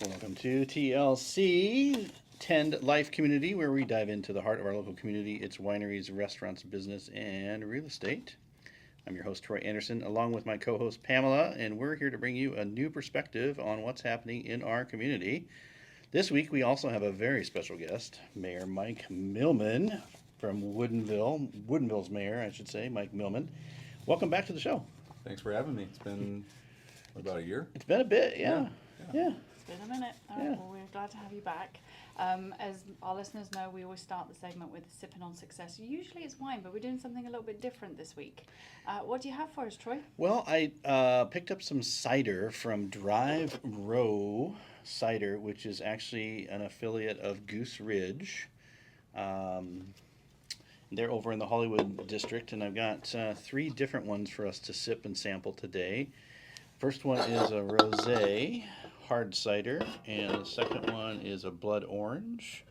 Welcome to TLC, Tend Life Community, where we dive into the heart of our local community, its wineries, restaurants, business, and real estate. I'm your host, Troy Anderson, along with my co-host, Pamela, and we're here to bring you a new perspective on what's happening in our community. This week, we also have a very special guest, Mayor Mike Millman from Woodinville, Woodinville's mayor, I should say, Mike Millman. Welcome back to the show. Thanks for having me. It's been about a year. It's been a bit, yeah. It's been a minute. All right, Yeah. well, we're glad to have you back. As our listeners know, we always start the segment with sipping on success. Usually it's wine, but we're doing something a little bit different this week. What do you have for us, Troy? Well, I picked up some cider from Drive Row Cider, which is actually an affiliate of Goose Ridge. They're over in the Hollywood district, and I've got three different ones for us to sip and sample today. First one is a rosé hard cider, and the second one is a blood orange,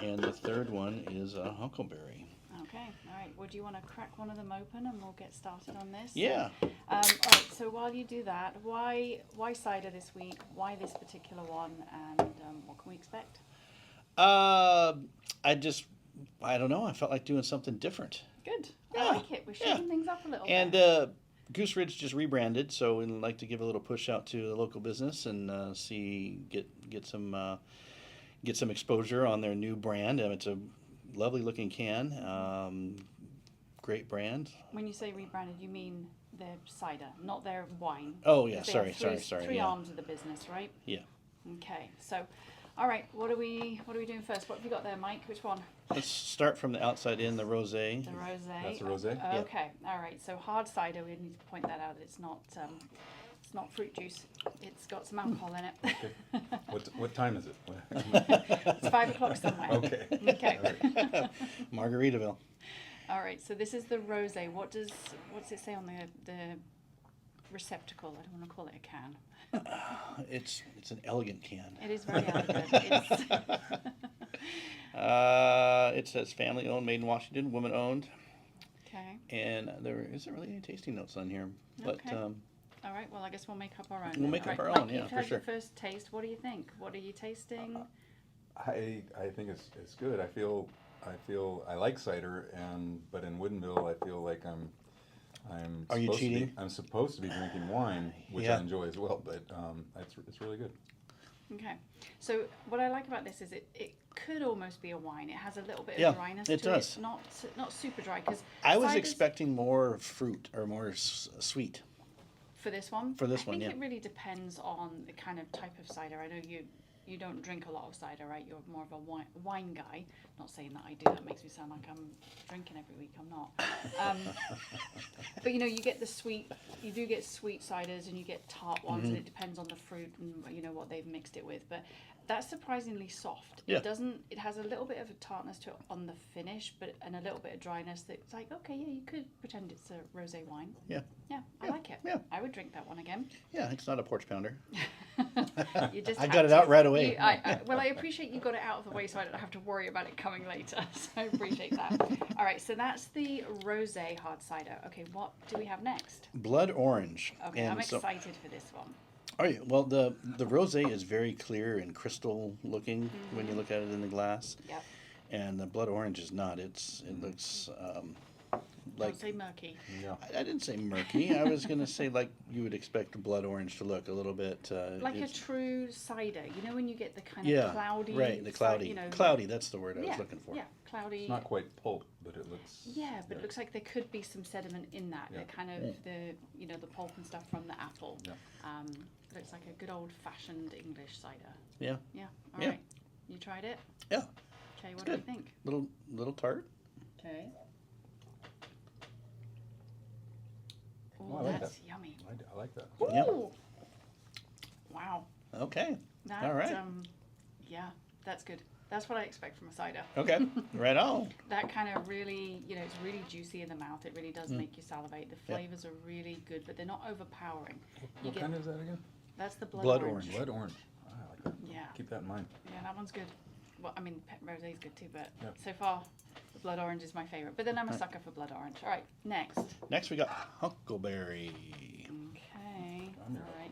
and the third one is a huckleberry. Okay, all right. Well, do you want to crack one of them open and we'll get started on this? Yeah. All right, so while you do that, why cider this week? Why this particular one? And what can we expect? I don't know. I felt like doing something different. Good. Yeah, I like it. We're shaking things up a little And bit. Goose Ridge just rebranded, so we'd like to give a little push out to the local business and get some exposure on their new brand. It's a lovely looking can, great brand. When you say rebranded, you mean their cider, not their wine. Oh yeah, 'Cause they sorry. have three Yeah. arms of the business, right? Yeah. Okay, so, all right, what are we doing first? What have you got there, Mike? Which one? Let's start from the outside in, the rosé. The rosé. That's a rosé? Yeah. Okay, all right. So hard cider. We need to point that out. It's not fruit juice. It's got some alcohol in it. Okay. What time is it? It's 5 o'clock somewhere. Okay. Okay. Margaritaville. All right. So this is the rosé. What's it say on the receptacle? I don't want to call it a can. It's an elegant can. It is very elegant. It says family owned, made in Washington, woman owned, Okay. and there isn't really any tasting notes on here. But Okay. All right. Well, I guess we'll make up our own. We'll then. make up All our right, own, Mike, yeah, you've for had sure. your first taste. What do you think? What are you tasting? I think it's good. I feel I like cider, but in Woodinville I feel like I'm Are you supposed to be- cheating? I'm supposed to be drinking wine, which Yeah. I enjoy as well. But it's really good. Okay. So what I like about this is it could almost be a wine. It has a little bit of Yeah, dryness it to does. it. Not super dry because I was expecting more fruit or more sweet. for this one. For this I one, think yeah. it really depends on the kind of type of cider. I know you don't drink a lot of cider, right? You're more of a wine guy. Not saying that I do. That makes me sound like I'm drinking every week. I'm not. But you get the sweet. You do get sweet ciders and you get tart ones, and it depends on the fruit and what they've mixed it with. But that's surprisingly soft. Yeah. It has a little bit of a tartness to it on the finish, and a little bit of dryness. That's like, okay, yeah, you could pretend it's a rosé wine. Yeah. Yeah, I Yeah, like it. yeah. I would drink that one again. Yeah, it's not a porch pounder. You just I had got it to. out right away. Well, I appreciate you got it out of the way so I don't have to worry about it coming later. So I appreciate that. All right, so that's the rosé hard cider. Okay, what do we have next? Blood orange. Okay, And I'm so- excited for this one. Oh, yeah. Well, the rosé is very clear and crystal looking when you look at it in the glass, Yep. and the blood orange is not. It looks like. Don't say murky. Yeah. I didn't say murky. I was gonna say like you would expect blood orange to look a little bit. Like a it's- true cider. When you get the kind yeah, of cloudy. right. The cloudy. Cloudy. That's the word I was Yeah, looking for. yeah, cloudy. It's not quite pulp, but it looks. Yeah, but it looks like there could be some sediment in that. Yeah. The kind of the pulp and stuff from the apple. Yeah. Looks like a good old-fashioned English cider. Yeah. Yeah. All Yeah. right. You tried it? Yeah. Okay. What good. do you think? Little tart. Okay. Oh, Oh, I like that's yummy. I like that. Yeah. Ooh. Wow. Okay. That, All right. Yeah, that's good. That's what I expect from a cider. Okay. Right on. That kind of really, it's really juicy in the mouth. It really does make you salivate. The flavors are really good, but they're not overpowering. What kind is that again? That's the blood, Blood orange. Blood orange. I like that. Yeah. Keep that in mind. Yeah, that one's good. Well, I mean, rosé is good too, but Yeah. so far, the blood orange is my favorite. But then I'm a sucker for blood orange. All right, next. Next we got huckleberry. Okay. I'm All right.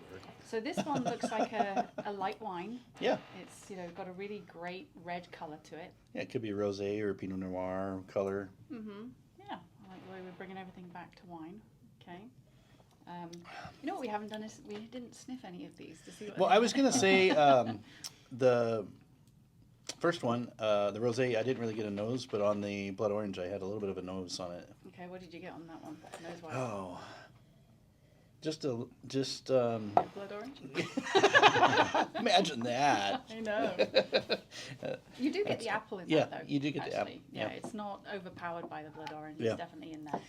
So this one looks like a light wine. Yeah. It's, got a really great red color to it. Yeah, it could be rosé or Pinot Noir color. Mm-hmm. Yeah, I like the way we're bringing everything back to wine. Okay. You know what we haven't done is we didn't sniff any of these to see what. Well, I was going to say the first one, the rosé, I didn't really get a nose, but on the blood orange, I had a little bit of a nose on it. Okay, what did you get on that one? Nose-wise. Oh, just Blood orange. imagine that. I know. You do get the apple in yeah, that, though. you do get the apple, actually. yeah. It's not overpowered by the blood orange. Yeah. It's definitely in there.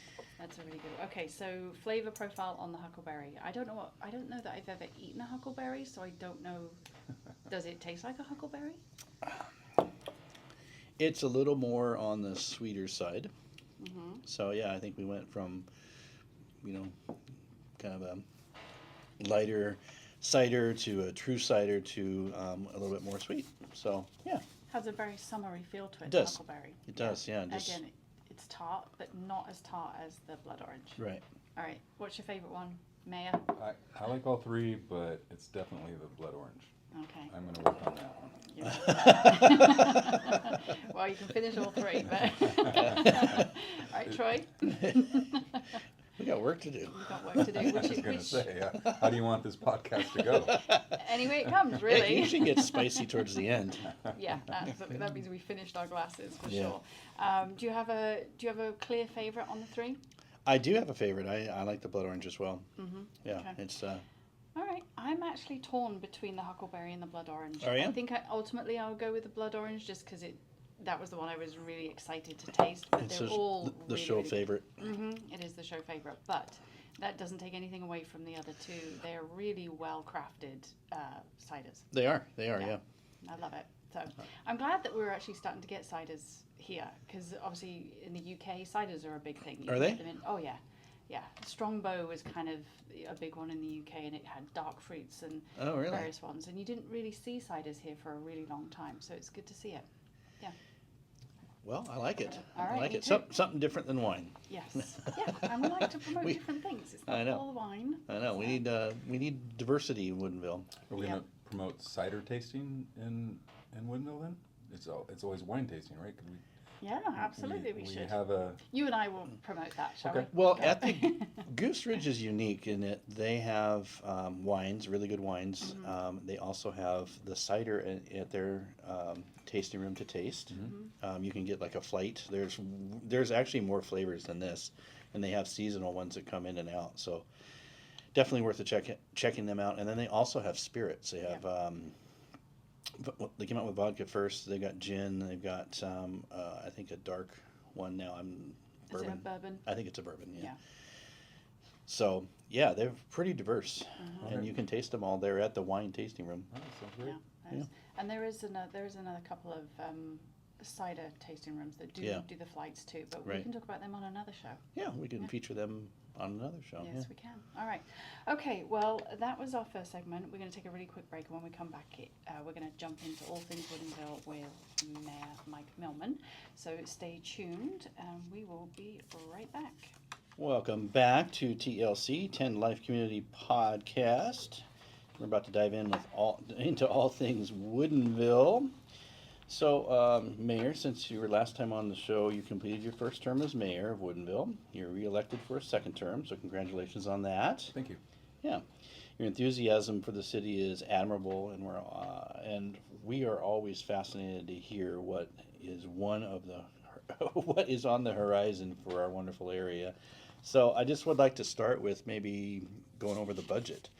That's a really good one. Okay, so flavor profile on the huckleberry. I don't know that I've ever eaten a huckleberry, so I don't know. Does it taste like a huckleberry? It's a little more on the sweeter side. Mm-hmm. So yeah, I think we went from, kind of a lighter cider to a true cider to a little bit more sweet. So yeah, Has a very summery feel to it. It does. The huckleberry. it does. Yeah, just Again, it's tart, but not as tart as the blood orange. right. All right, what's your favorite one, Mayor? I like all three, but it's definitely the blood orange. Okay. I'm going to work on that one. Well, you can finish all three. But all right, Troy. We got work to do. We've got work to do. I was going to say, how do you want this podcast to go? Anyway, it comes It really. usually gets spicy towards the end. Yeah, absolutely. That means we finished our glasses for Yeah. sure. Do you have a clear favorite on the three? I do have a favorite. I like the blood orange as well. Mm-hmm. Yeah, Okay. it's All right, I'm actually torn between the huckleberry and the blood orange. Are you? I think ultimately I'll go with the blood orange just because that was the one I was really excited to taste. But it's they're all the really, show really favorite. Mm-hmm. It is the show favorite, but that doesn't take anything away from the other two. They're really well crafted ciders. They are. Yeah. I love it. So I'm glad that we're actually starting to get ciders here because obviously in the UK ciders are a big thing. You Are can they? get them in- oh yeah. Yeah, Strongbow was kind of a big one in the UK, and it had dark fruits and Oh, really? various ones. And you didn't really see ciders here for a really long time, so it's good to see it. Well, I like it. All I right, like me it. too. Something different than wine. Yes, yeah, and we like to promote We- different things. It's I not know. all wine. I know. We need diversity in Woodinville. Are we Yeah. going to promote cider tasting in Woodinville then? It's always wine tasting, right? Could Yeah, absolutely, we should. have a... You and I will promote that, shall Okay. we? Well, at the Goose Ridge is unique in that they have wines, really good wines. Mm-hmm. They also have the cider at their tasting room to taste. You can get like a flight. There's actually more flavors than this, and they have seasonal ones that come in and out. So definitely worth checking them out. And then they also have spirits. They have. They came out with vodka first. They got gin. They've got I think a dark one now. Is it a bourbon? I think it's a bourbon. Yeah. Yeah. So yeah, they're pretty diverse, Mm-hmm. and Okay. you can taste them all there at the wine tasting room. Oh, sounds great. Yeah, there is. And there is another couple of cider tasting rooms that do Yeah. do the flights too, but we Right. can talk about them on another show. Yeah, we can Yeah. feature them on another show. Yes, yeah. we can. All right. Okay, well, that was our first segment. We're going to take a really quick break, and when we come back, we're going to jump into all things Woodinville with Mayor Mike Millman. So stay tuned, and we will be right back. Welcome back to TLC 10 Life Community Podcast. We're about to dive into all things Woodinville. So, Mayor, since you were last time on the show, you completed your first term as mayor of Woodinville. You're reelected for a second term, so congratulations on that. Thank you. Yeah, your enthusiasm for the city is admirable, and we are always fascinated to hear what is what is on the horizon for our wonderful area. So I just would like to start with maybe going over the budget.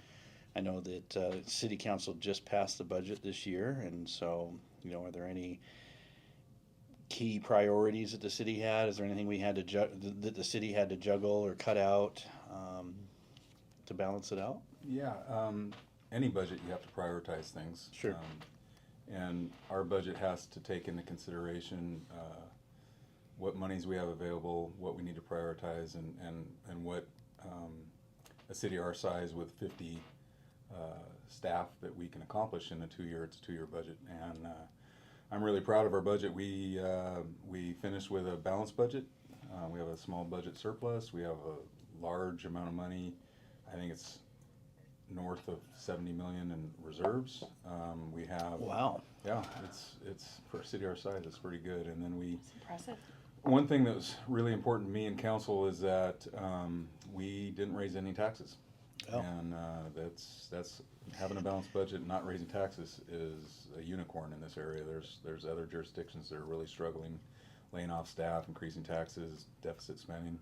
I know that City Council just passed the budget this year, and so are there any key priorities that the city had? Is there anything we had to that the city had to juggle or cut out to balance it out? Yeah, any budget, you have to prioritize things. Sure. And our budget has to take into consideration what monies we have available, what we need to prioritize, and what a city our size with 50 staff that we can accomplish in it's a two-year budget. And I'm really proud of our budget. We finished with a balanced budget. We have a small budget surplus. We have a large amount of money. I think it's north of 70 million in reserves. We have, Wow. yeah, it's for a city our size, it's pretty good. And then It's impressive. one thing that was really important to me and council is that we didn't raise any taxes. Oh. And that's having a balanced budget and not raising taxes is a unicorn in this area. There's other jurisdictions that are really struggling, laying off staff, increasing taxes, deficit spending.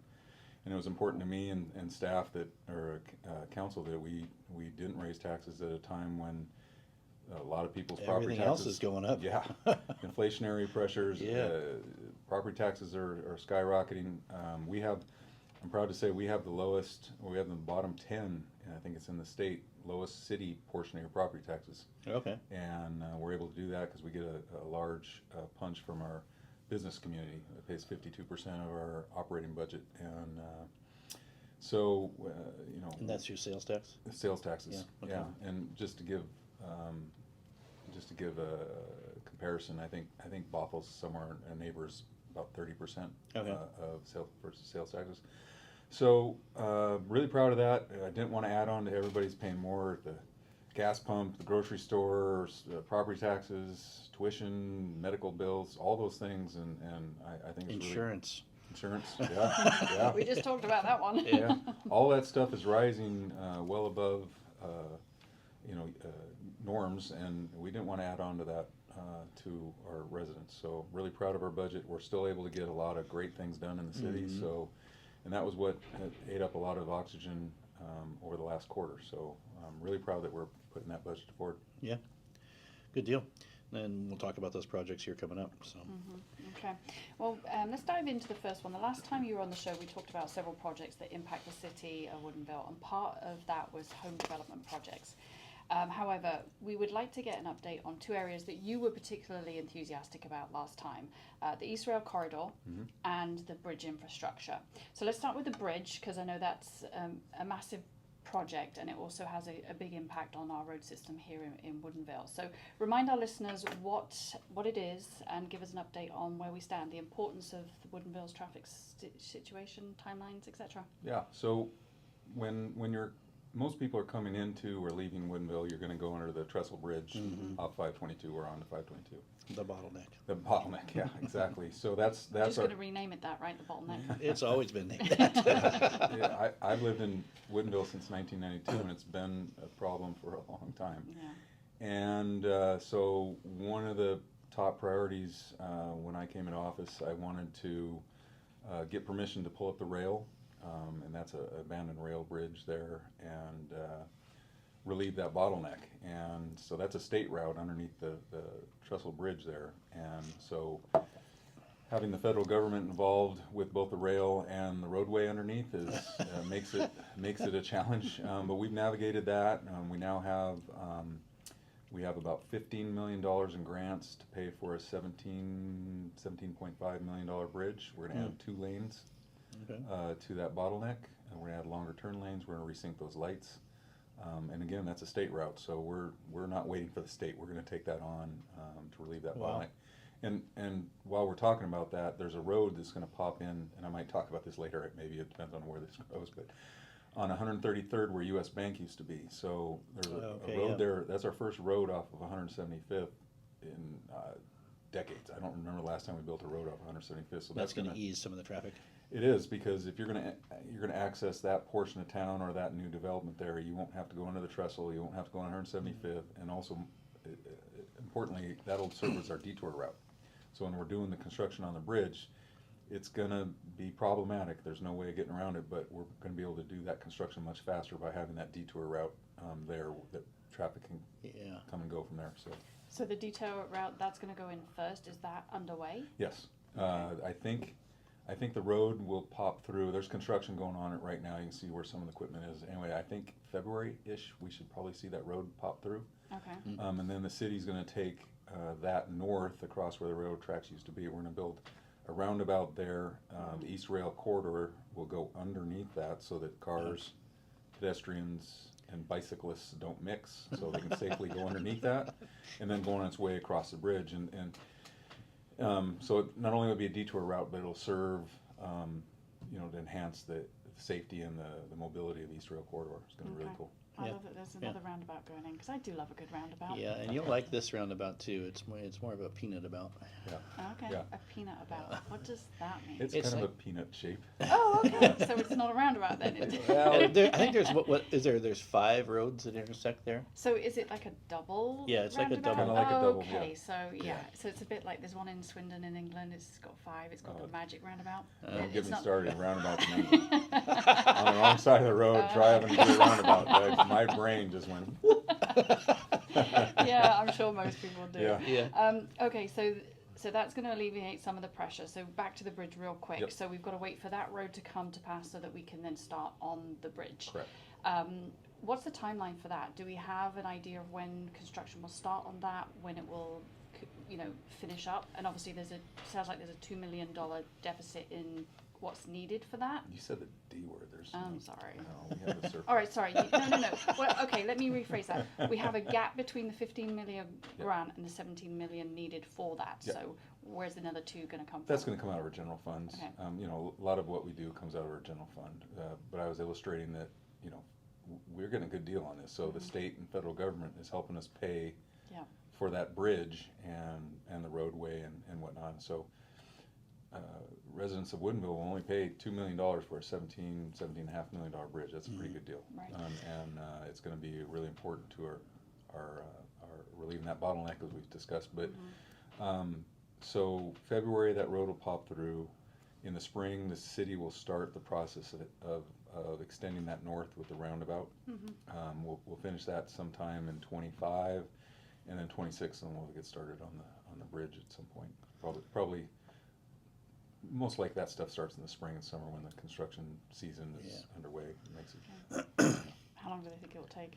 And it was important to me and staff that, or council, that we didn't raise taxes at a time when a lot of people's property Everything taxes. else is going up. Yeah, inflationary pressures. Yeah. Property taxes are skyrocketing. I'm proud to say we have the lowest, or we have the bottom 10, and I think it's in the state, lowest city portion of your property taxes. Okay. And we're able to do that because we get a large punch from our business community. It pays 52% of our operating budget. And so, And that's your sales tax? sales taxes. Yeah, okay. And just to give a comparison, I think Bothel's somewhere, a neighbor's about 30% Okay. of sales taxes. So really proud of that. I didn't want to add on to everybody's paying more at the gas pump, the grocery store, property taxes, tuition, medical bills, all those things, and I think it's Insurance. Insurance, yeah. We just talked about that one. Yeah, all that stuff is rising well above, norms, and we didn't want to add on to that to our residents. So really proud of our budget. We're still able to get a lot of great things done in the city. Mhm. So, and that was what ate up a lot of oxygen over the last quarter. So I'm really proud that we're putting that budget forward. Yeah. Good deal. And we'll talk about those projects here coming up. So. Okay, well, let's dive into the first one. The last time you were on the show, we talked about several projects that impact the city of Woodinville, and part of that was home development projects. However, we would like to get an update on two areas that you were particularly enthusiastic about last time, the Eastrail Corridor and the bridge infrastructure. So let's start with the bridge, because I know that's a massive project, and it also has a big impact on our road system here in Woodinville. So remind our listeners what it is, and give us an update on where we stand, the importance of Woodinville's traffic situation, timelines, etc. Yeah. So when most people are coming into or leaving Woodinville, you're going to go under the Trestle Bridge off 522 or onto 522. The bottleneck. The bottleneck, yeah, exactly. So that's Just our. going to rename it that, right? The bottleneck. It's always been named that. Yeah, I've lived in Woodinville since 1992, and it's been a problem for a long time. Yeah. And so one of the top priorities when I came into office, I wanted to get permission to pull up the rail, and that's an abandoned rail bridge there, and relieve that bottleneck. And so that's a state route underneath the Trestle Bridge there. And so having the federal government involved with both the rail and the roadway underneath is makes it a challenge. But we've navigated that. We now have about $15 million in grants to pay for a $17.5 million bridge. We're going to add 2 lanes to that bottleneck, and we're going to add longer turn lanes. We're going to resync those lights. And again, that's a state route, so we're not waiting for the state. We're going to take that on to relieve that bottleneck. And while we're talking about that, there's a road that's going to pop in, and I might talk about this later. Maybe it depends on where this goes, but on 133rd, where U.S. Bank used to be. So there's a road there. That's our first road off of 175th in decades. I don't remember the last time we built a road off 175th. So That's going to ease some of the traffic. It is, because if you're going to access that portion of town or that new development there, you won't have to go under the trestle. You won't have to go on 175th, and also importantly, that'll serve as our detour route. So when we're doing the construction on the bridge, it's going to be problematic. There's no way of getting around it, but we're going to be able to do that construction much faster by having that detour route there that traffic can come and go from there. So the detour route, that's going to go in first. Is that underway? Yes. I think the road will pop through. There's construction going on it right now. You can see where some of the equipment is. Anyway, I think February-ish we should probably see that road pop through. Okay. And then the city's going to take that north across where the railroad tracks used to be. We're going to build a roundabout there. The Eastrail Corridor will go underneath that so that cars, pedestrians, and bicyclists don't mix, so they can safely go underneath that, and then go on its way across the bridge. And so it not only will be a detour route, but it'll serve, to enhance the safety and the mobility of the Eastrail Corridor. It's going to be really cool. I Yeah. love that there's Yeah. another roundabout going in, because I do love a good roundabout. Yeah, and you'll like this roundabout too. It's more of a peanut about. Yeah. Okay, Yeah. a peanut about. What does that mean? It's It's kind of like- a peanut shape. Oh, okay. So it's not a roundabout then. Is it? Well, I think there's what is there? There's 5 roads that intersect there. So is it like a double? Yeah, it's like a roundabout? double. Kinda like a double, Okay, yeah. so yeah. Yeah. So it's a bit like there's one in Swindon in England. It's got 5. It's called Oh. the Magic Roundabout. Don't get It's me not- started. Roundabout on the wrong side of the road. Try having to do a roundabout. My brain just went. Yeah, I'm sure most people do. Yeah. Yeah. Okay, so that's going to alleviate some of the pressure. So back to the bridge real quick. Yep. So we've got to wait for that road to come to pass so that we can then start on the bridge. Correct. What's the timeline for that? Do we have an idea of when construction will start on that? When it will, finish up? And obviously, sounds like there's a $2 million deficit in what's needed for that. You said the D word. There's. I'm sorry. No, we have the surface. All right, sorry. No. Well, okay, let me rephrase that. We have a gap between the 15 million Yep. grant and the 17 million needed for that. Yep. So where's another 2 going to come from? That's going to come out of our general funds. Okay. A lot of what we do comes out of our general fund. But I was illustrating that, we're getting a good deal on this. So the state and federal government is helping us pay Yeah. for that bridge and the roadway and whatnot. So residents of Woodinville will only pay $2 million for a $17.5 million bridge. That's a pretty good deal. Right. And it's going to be really important to our relieving that bottleneck as we've discussed. But so February, that road will pop through. In the spring, the city will start the process of extending that north with the roundabout. We'll finish that sometime in 25, and then 26, and we'll get started on the bridge at some point. Probably most likely that stuff starts in the spring and summer when the construction season is underway. It makes it. How long do they think it will take?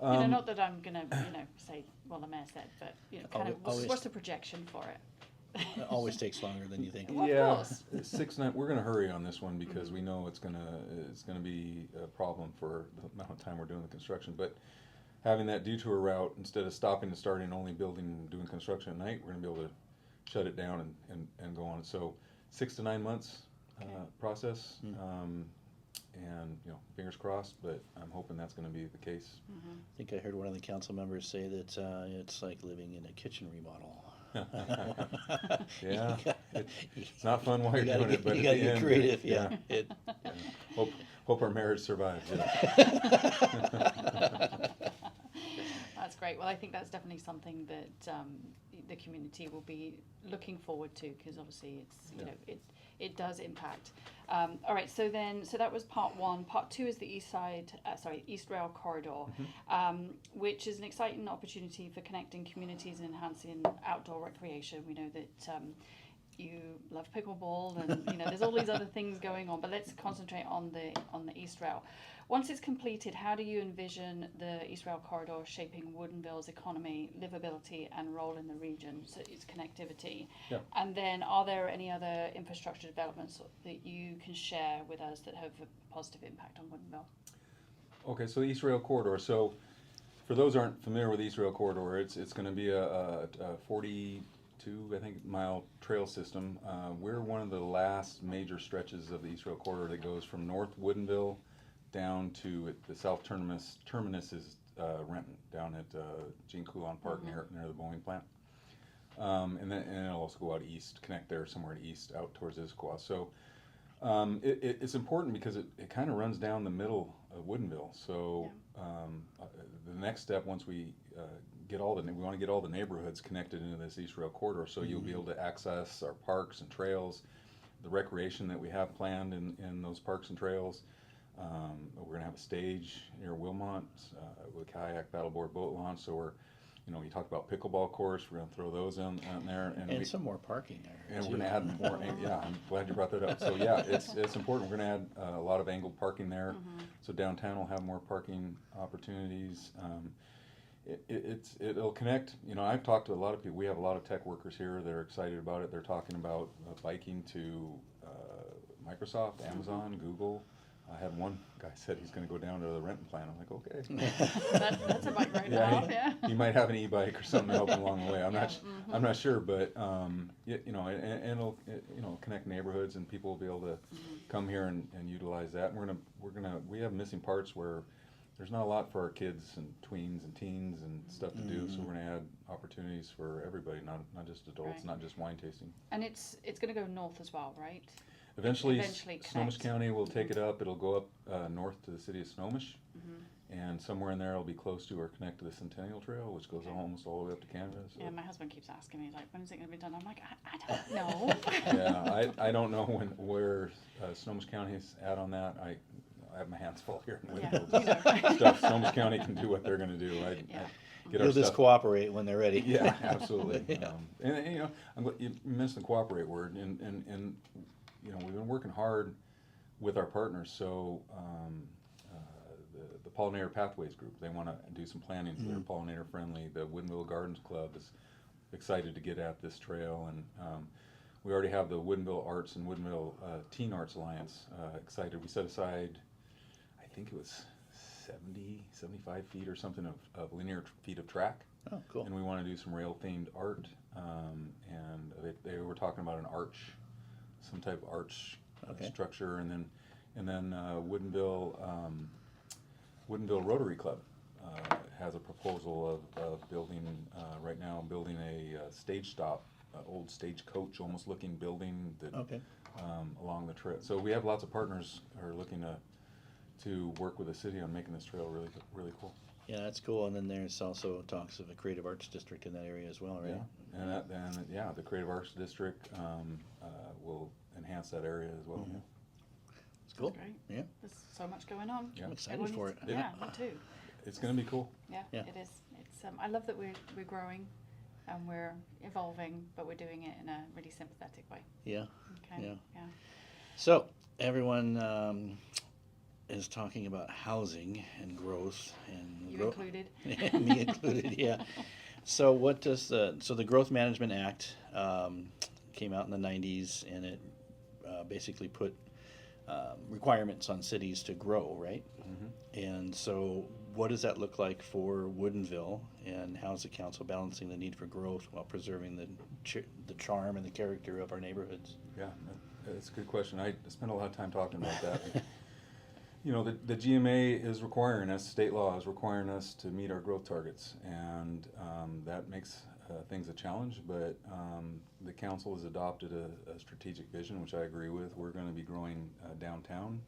Um, Not that I'm going to, say, well, the mayor said, but, kind of, Always- what's the projection for it? It always takes longer than you think. Well, of yeah, course. 6-9. We're going to hurry on this one because we know it's going to be a problem for the amount of time we're doing the construction. But having that detour route, instead of stopping and starting, only doing construction at night, we're going to be able to shut it down and go on. So 6 to 9 months process, and fingers crossed. But I'm hoping that's going to be the case. I think I heard one of the council members say that it's like living in a kitchen remodel. Yeah, it's not fun while you're You gotta doing get, it, but you at gotta the get end, creative. Yeah. Yeah. Hope our marriage survives. Yeah. That's great. Well, I think that's definitely something that the community will be looking forward to, because obviously it's it does impact. All right, so that was part 1. Part 2 is the Eastrail Corridor, which is an exciting opportunity for connecting communities and enhancing outdoor recreation. We know that you love pickleball, and there's all these other things going on. But let's concentrate on the Eastrail. Once it's completed, how do you envision the Eastrail Corridor shaping Woodinville's economy, livability, and role in the region? So its connectivity. Yeah. And then, are there any other infrastructure developments that you can share with us that have a positive impact on Woodinville? Okay, so the Eastrail Corridor. So, for those who aren't familiar with the Eastrail Corridor, it's going to be a 42, I think, mile trail system. We're one of the last major stretches of the Eastrail Corridor that goes from North Woodinville down to the south terminus. Terminus is Renton, down at Gene Coulon Park near the Boeing plant. And it'll also go out east, connect there somewhere east, out towards Issaquah. So it's important because it kind of runs down the middle of Woodinville. So the next step, once we we want to get all the neighborhoods connected into this Eastrail Corridor, so you'll be able to access our parks and trails, the recreation that we have planned in those parks and trails. We're going to have a stage near Wilmot with a kayak, paddleboard, boat launch. So you talk about pickleball course. We're going to throw those in there, And some more parking there. and too. we're going to add more. Yeah, I'm glad you brought that up. So yeah, it's important. We're going to add a lot of angled parking there. So downtown will have more parking opportunities. It'll connect. I've talked to a lot of people. We have a lot of tech workers here. They're excited about it. They're talking about biking to Microsoft, Amazon, Google. I had one guy said he's going to go down to the Renton plant. I'm like, okay. That's a bike right Yeah, now. Yeah. He might have an e-bike or something to help him along the way. I'm not sure, but and it'll connect neighborhoods, and people will be able to come here and utilize that. And we have missing parts where there's not a lot for our kids and tweens and teens and stuff to do, so we're gonna add opportunities for everybody, not just adults, Right. not just wine tasting. And it's going to go north as well, right? Eventually, Eventually Snohomish connect. County will take it up. It'll go up north to the city of Snohomish, Mm-hmm. and somewhere in there it'll be close to or connect to the Centennial Trail, which goes Okay. almost all the way up to Canada. So. Yeah, my husband keeps asking me, like, when is it going to be done? I'm like, I don't know. Yeah, I don't know where Snohomish County's at on that. I have my hands full here in Yeah, Woodinville. you know. Stuff. Snohomish County can do what they're going to do. Yeah. I get You'll our just stuff. cooperate when they're ready. Yeah, absolutely. Yeah. And you know, you mentioned the cooperate word, and you know, we've been working hard with our partners. So the Pollinator Pathways Group, they want to do some planning, so they're pollinator friendly. The Woodinville Gardens Club is excited to get at this trail, and we already have the Woodinville Arts and Woodinville Teen Arts Alliance excited. We set aside, I think it was 75 feet or something of linear feet of track. Oh, cool. And we want to do some rail-themed art, and they were talking about an arch, some type of arch Okay. structure, and then Woodinville Rotary Club has a proposal of building right now building a stage stop, old stagecoach almost looking building that Okay. along the trail. So we have lots of partners who are looking to work with the city on making this trail really cool. Yeah, that's cool. And then there's also talks of a creative arts district in that area as well, right? Yeah, and the Creative Arts District will enhance that area as well. Mhm. It's cool. That's great. Yeah. There's so much going on. Yeah. I'm excited Everyone for needs it. to- Yeah, me too. It's going to be cool. Yeah, Yeah. it is. It's I love that we're growing and we're evolving, but we're doing it in a really sympathetic way. Yeah. Okay. Yeah. So everyone is talking about housing and growth and You included. me included. Yeah. So what does the Growth Management Act came out in the 90s, and it basically put requirements on cities to grow, right? Mm-hmm. And so what does that look like for Woodinville, and how's the council balancing the need for growth while preserving the charm and the character of our neighborhoods? Yeah, that's a good question. I spent a lot of time talking about that. You know, the GMA is requiring us, state law is requiring us to meet our growth targets, and that makes things a challenge, but the council has adopted a strategic vision, which I agree with. We're going to be growing downtown,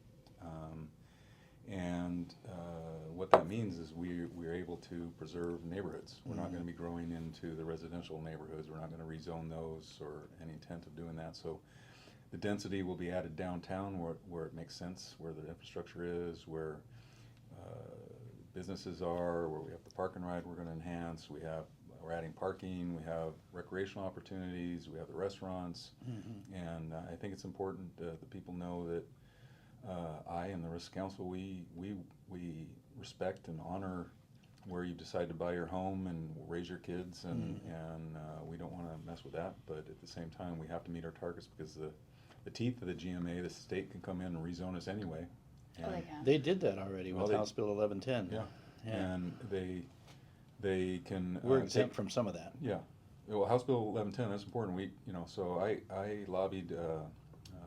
and what that means is we're able to preserve neighborhoods. We're not going to be growing into the residential neighborhoods. We're not going to rezone those or any intent of doing that. So the density will be added downtown where it makes sense, where the infrastructure is, where businesses are, where we have the park and ride we're going to enhance. We're adding parking, we have recreational opportunities, we have the restaurants, and I think it's important that the people know that I and the Risk Council, we respect and honor where you decide to buy your home and raise your kids, and we don't want to mess with that, but at the same time we have to meet our targets because the teeth of the GMA, the state can come in and rezone us anyway. Oh, they And- can. They did that already Well, with they- House Bill 1110. Yeah, Yeah. and they can. We're exempt from some of that. Yeah, well, House Bill 1110, that's important. So I lobbied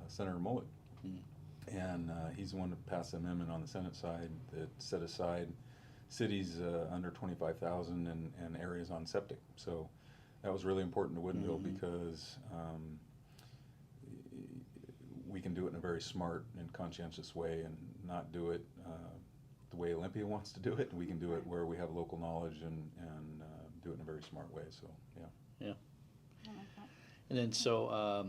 Senator Mullet, and he's the one that passed the amendment on the Senate side that set aside cities under 25,000 and areas on septic. So that was really important to Woodinville because we can do it in a very smart and conscientious way and not do it the way Olympia wants to do it. We can do it where we have local knowledge and do it in a very smart way. So yeah. Yeah. I like that. And then so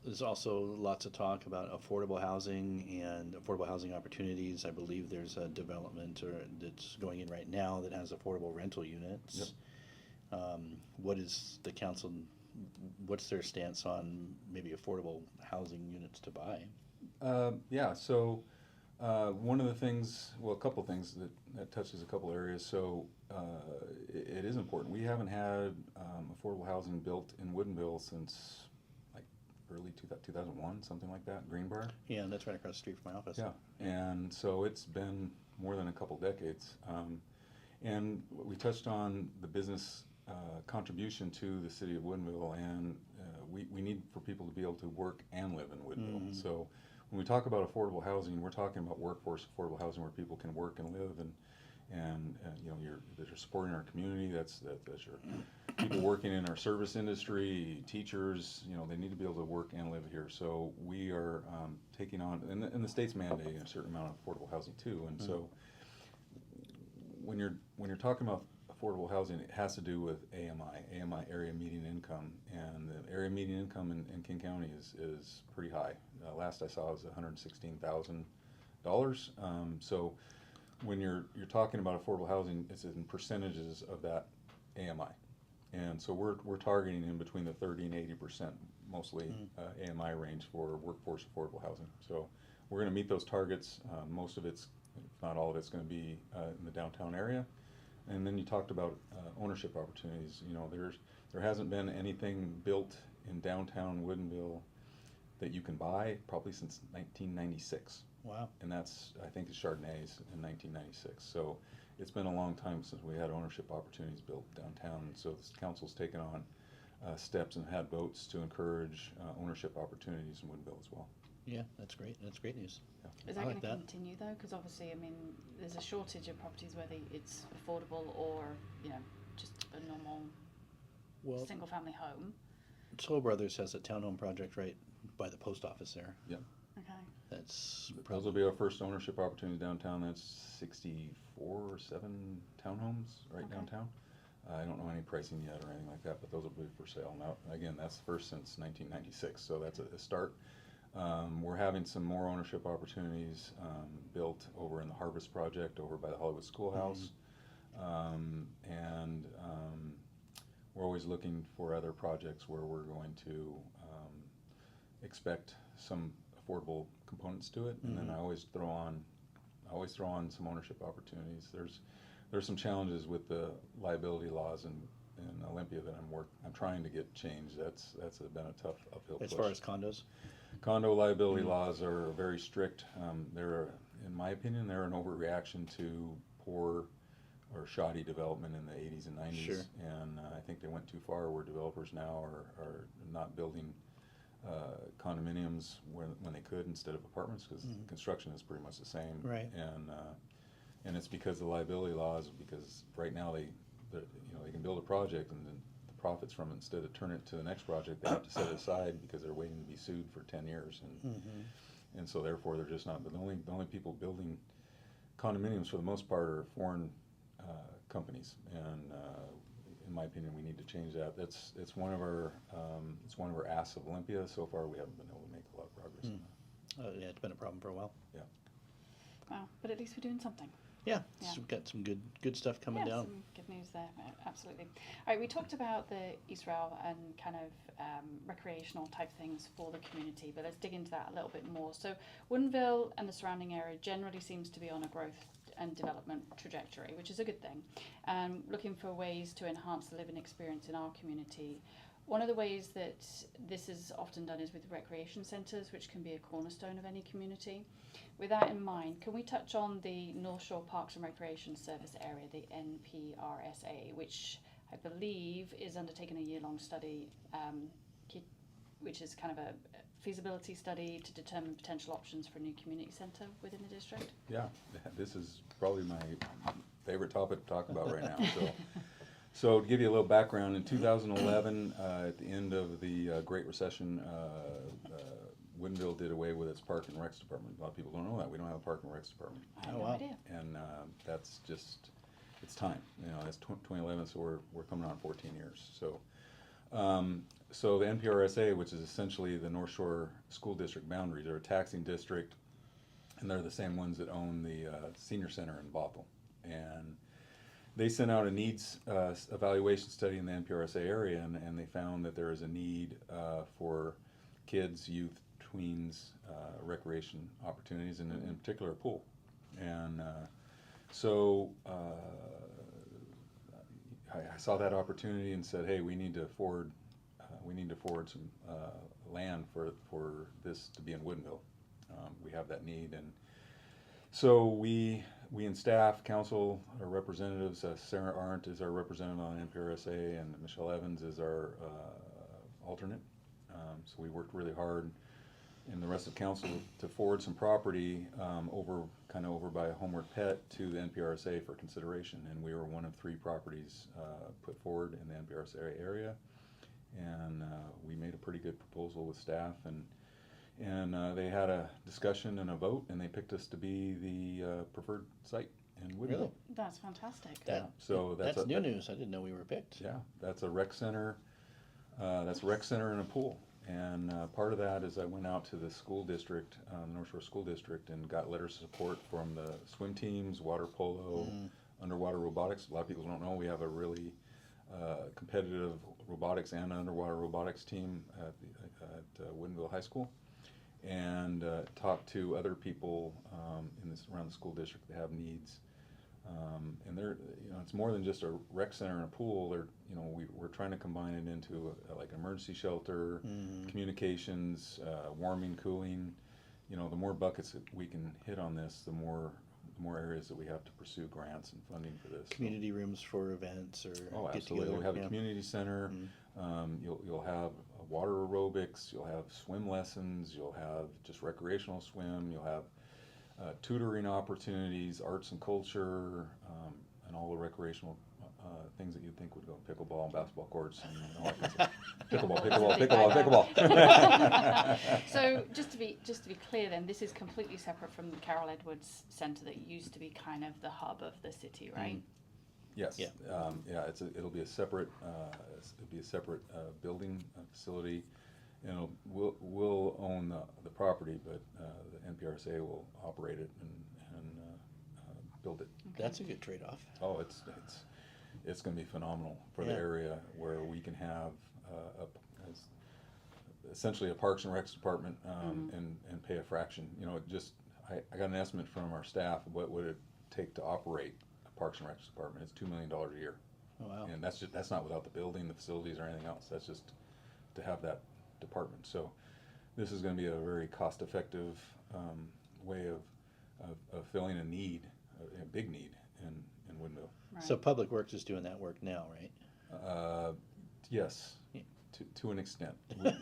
there's also lots of talk about affordable housing and affordable housing opportunities. I believe there's a development that's going in right now that has affordable rental units. Yep. What is the council, what's their stance on maybe affordable housing units to buy? Yeah, so one of the things, well, a couple of things that touches a couple areas. So it is important. We haven't had affordable housing built in Woodinville since like early 2001, something like that, Greenbrier. Yeah, that's right across the street from my office. Yeah, and so it's been more than a couple decades. And we touched on the business contribution to the city of Woodinville, and we need for people to be able to work and live in Woodinville. So when we talk about affordable housing, we're talking about workforce affordable housing where people can work and live, you know, that you're supporting our community. That's your people working in our service industry, teachers. You know, they need to be able to work and live here. So we are taking on, and the state's mandating a certain amount of affordable housing too. And so when you're talking about affordable housing, it has to do with AMI, area median income, and the area median income in King County is pretty high. Last I saw it was $116,000. So when you're talking about affordable housing, it's in percentages of that AMI, and so we're targeting in between the 30 and 80% mostly AMI range for workforce affordable housing. So we're going to meet those targets. Most of it's, if not all of it's, going to be in the downtown area. And then you talked about ownership opportunities. You know, there hasn't been anything built in downtown Woodinville that you can buy probably since 1996. Wow. And that's, I think, it's Chardonnay's in 1996. So it's been a long time since we had ownership opportunities built downtown. And so the council's taken on steps and had votes to encourage ownership opportunities in Woodinville as well. Yeah, that's great. That's great news. Is I that like going to that. continue though? Because obviously, I mean, there's a shortage of properties where it's affordable or, you know, just a normal Well, single-family home. Toll Brothers has a townhome project right by the post office there. Yep. Okay. That's Those will be our first ownership opportunities downtown. That's 64 or 7 townhomes right Okay. downtown. I don't know any pricing yet or anything like that, but those will be for sale. Now, again, that's the first since 1996, so that's a start. We're having some more ownership opportunities built over in the Harvest Project over by the Hollywood Schoolhouse. And we're always looking for other projects where we're going to expect some affordable components to it. And then I always throw on some ownership opportunities. There's some challenges with the liability laws in Olympia that I'm trying to get changed. That's been a tough uphill push. as far as condos. Condo liability laws are very strict. In my opinion, they're an overreaction to poor or shoddy development in the 80s and 90s. Sure. And I think they went too far where developers now are not building condominiums when they could instead of apartments, because construction is pretty much the same. Right. And it's because the liability laws, because right now they can build a project and then the profits from it, instead of turn it to the next project, they have to set it aside because they're waiting to be sued for 10 years. And so therefore they're just not, but the only people building condominiums for the most part are foreign companies. And in my opinion, we need to change that. It's one of our asks of Olympia. So far, we haven't been able to make a lot of progress on that. Yeah, it's been a problem for a while. Yeah. Wow, but at least we're doing something. Yeah, Yeah. we've got some good stuff coming down. Some good news there, absolutely. All right, we talked about the Eastrail and kind of recreational type things for the community, but let's dig into that a little bit more. So Woodinville and the surrounding area generally seems to be on a growth and development trajectory, which is a good thing. Looking for ways to enhance the living experience in our community. One of the ways that this is often done is with recreation centres, which can be a cornerstone of any community. With that in mind, can we touch on the North Shore Parks and Recreation Service Area, the NPRSA, which I believe is undertaking a year-long study, which is kind of a feasibility study to determine potential options for a new community centre within the district? Yeah, this is probably my favorite topic to talk about right now. So to give you a little background, in 2011, at the end of the Great Recession, Woodinville did away with its Park and Recs department. A lot of people don't know that. We don't have a Park and Recs department. I had Oh, no wow. idea. And that's just, it's time. You know, that's 2011, so we're coming on 14 years. So the NPRSA, which is essentially the North Shore School District boundaries, are a taxing district, and they're the same ones that own the senior center in Bothell. And they sent out a needs evaluation study in the NPRSA area, and they found that there is a need for kids, youth, tweens, recreation opportunities, and in particular a pool. And I saw that opportunity and said, hey, we need to afford some land for this to be in Woodinville. We have that need, and so we in staff, council, our representatives, Sarah Arndt is our representative on NPRSA, and Michelle Evans is our alternate. So we worked really hard and the rest of council to forward some property kind of over by Homeward Pet to the NPRSA for consideration, and we were one of 3 properties put forward in the NPRSA area, and we made a pretty good proposal with staff, and they had a discussion and a vote, and they picked us to be the preferred site in Woodinville. Really? That's fantastic. So that's new news. I didn't know we were picked. Yeah, that's a rec center. That's a rec center and a pool. And part of that is I went out to the school district, North Shore School District, and got letters of support from the swim teams, water polo, underwater robotics. A lot of people don't know we have a really competitive robotics and underwater robotics team at Woodinville High School. And talked to other people around the school district that have needs. And they're, it's more than just a rec center and a pool. We're trying to combine it into like emergency shelter, communications, warming, cooling. The more buckets that we can hit on this, the more areas that we have to pursue grants and funding for this. Community rooms for events or Oh, get absolutely. together. We'll have a community center. You'll have water aerobics. You'll have swim lessons. You'll have just recreational swim. You'll have tutoring opportunities, arts and culture, and all the recreational things that you'd think would go pickleball and basketball courts and all that kind of stuff. Pickleball. So just to be clear, then this is completely separate from the Carol Edwards Centre that used to be kind of the hub of the city, right? Yes. Yeah. It'll be a separate building facility. We'll own the property, but the NPRSA will operate it and build it. Okay. That's a good trade-off. Oh, it's going to be phenomenal for the area where we can have essentially a Parks and Recs department and pay a fraction. I got an estimate from our staff of what would it take to operate a Parks and Recs department. It's $2 million a year. Oh, wow. And that's not without the building, the facilities, or anything else. That's just to have that department. So this is going to be a very cost-effective way of filling a need, a big need in Woodinville. Right. So Public Works is doing that work now, right? Yes, Yeah. to an extent.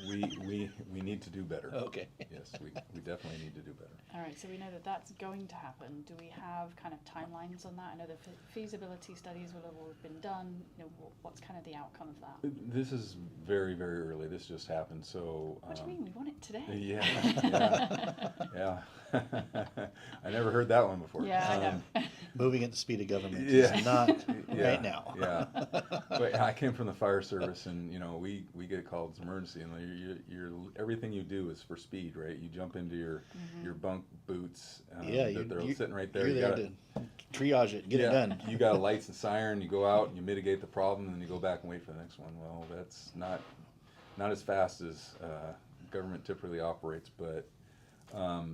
We need to do better. Okay. Yes, we definitely need to do better. All right, so we know that that's going to happen. Do we have kind of timelines on that? I know the feasibility studies will have all been done. What's kind of the outcome of that? This is very, very early. This just happened, so. What do you mean? We want it today. Yeah. I never heard that one before. Yeah, I know. Moving at the speed of government Yeah. is not right now. Yeah. But I came from the fire service, and we get called as emergency, and you're everything you do is for speed, right? You jump into your bunk boots. Yeah, they're sitting right there. You're there to triage it, get it done. You got a lights and siren. You go out and you mitigate the problem, and then you go back and wait for the next one. Well, that's not as fast as government typically operates, but.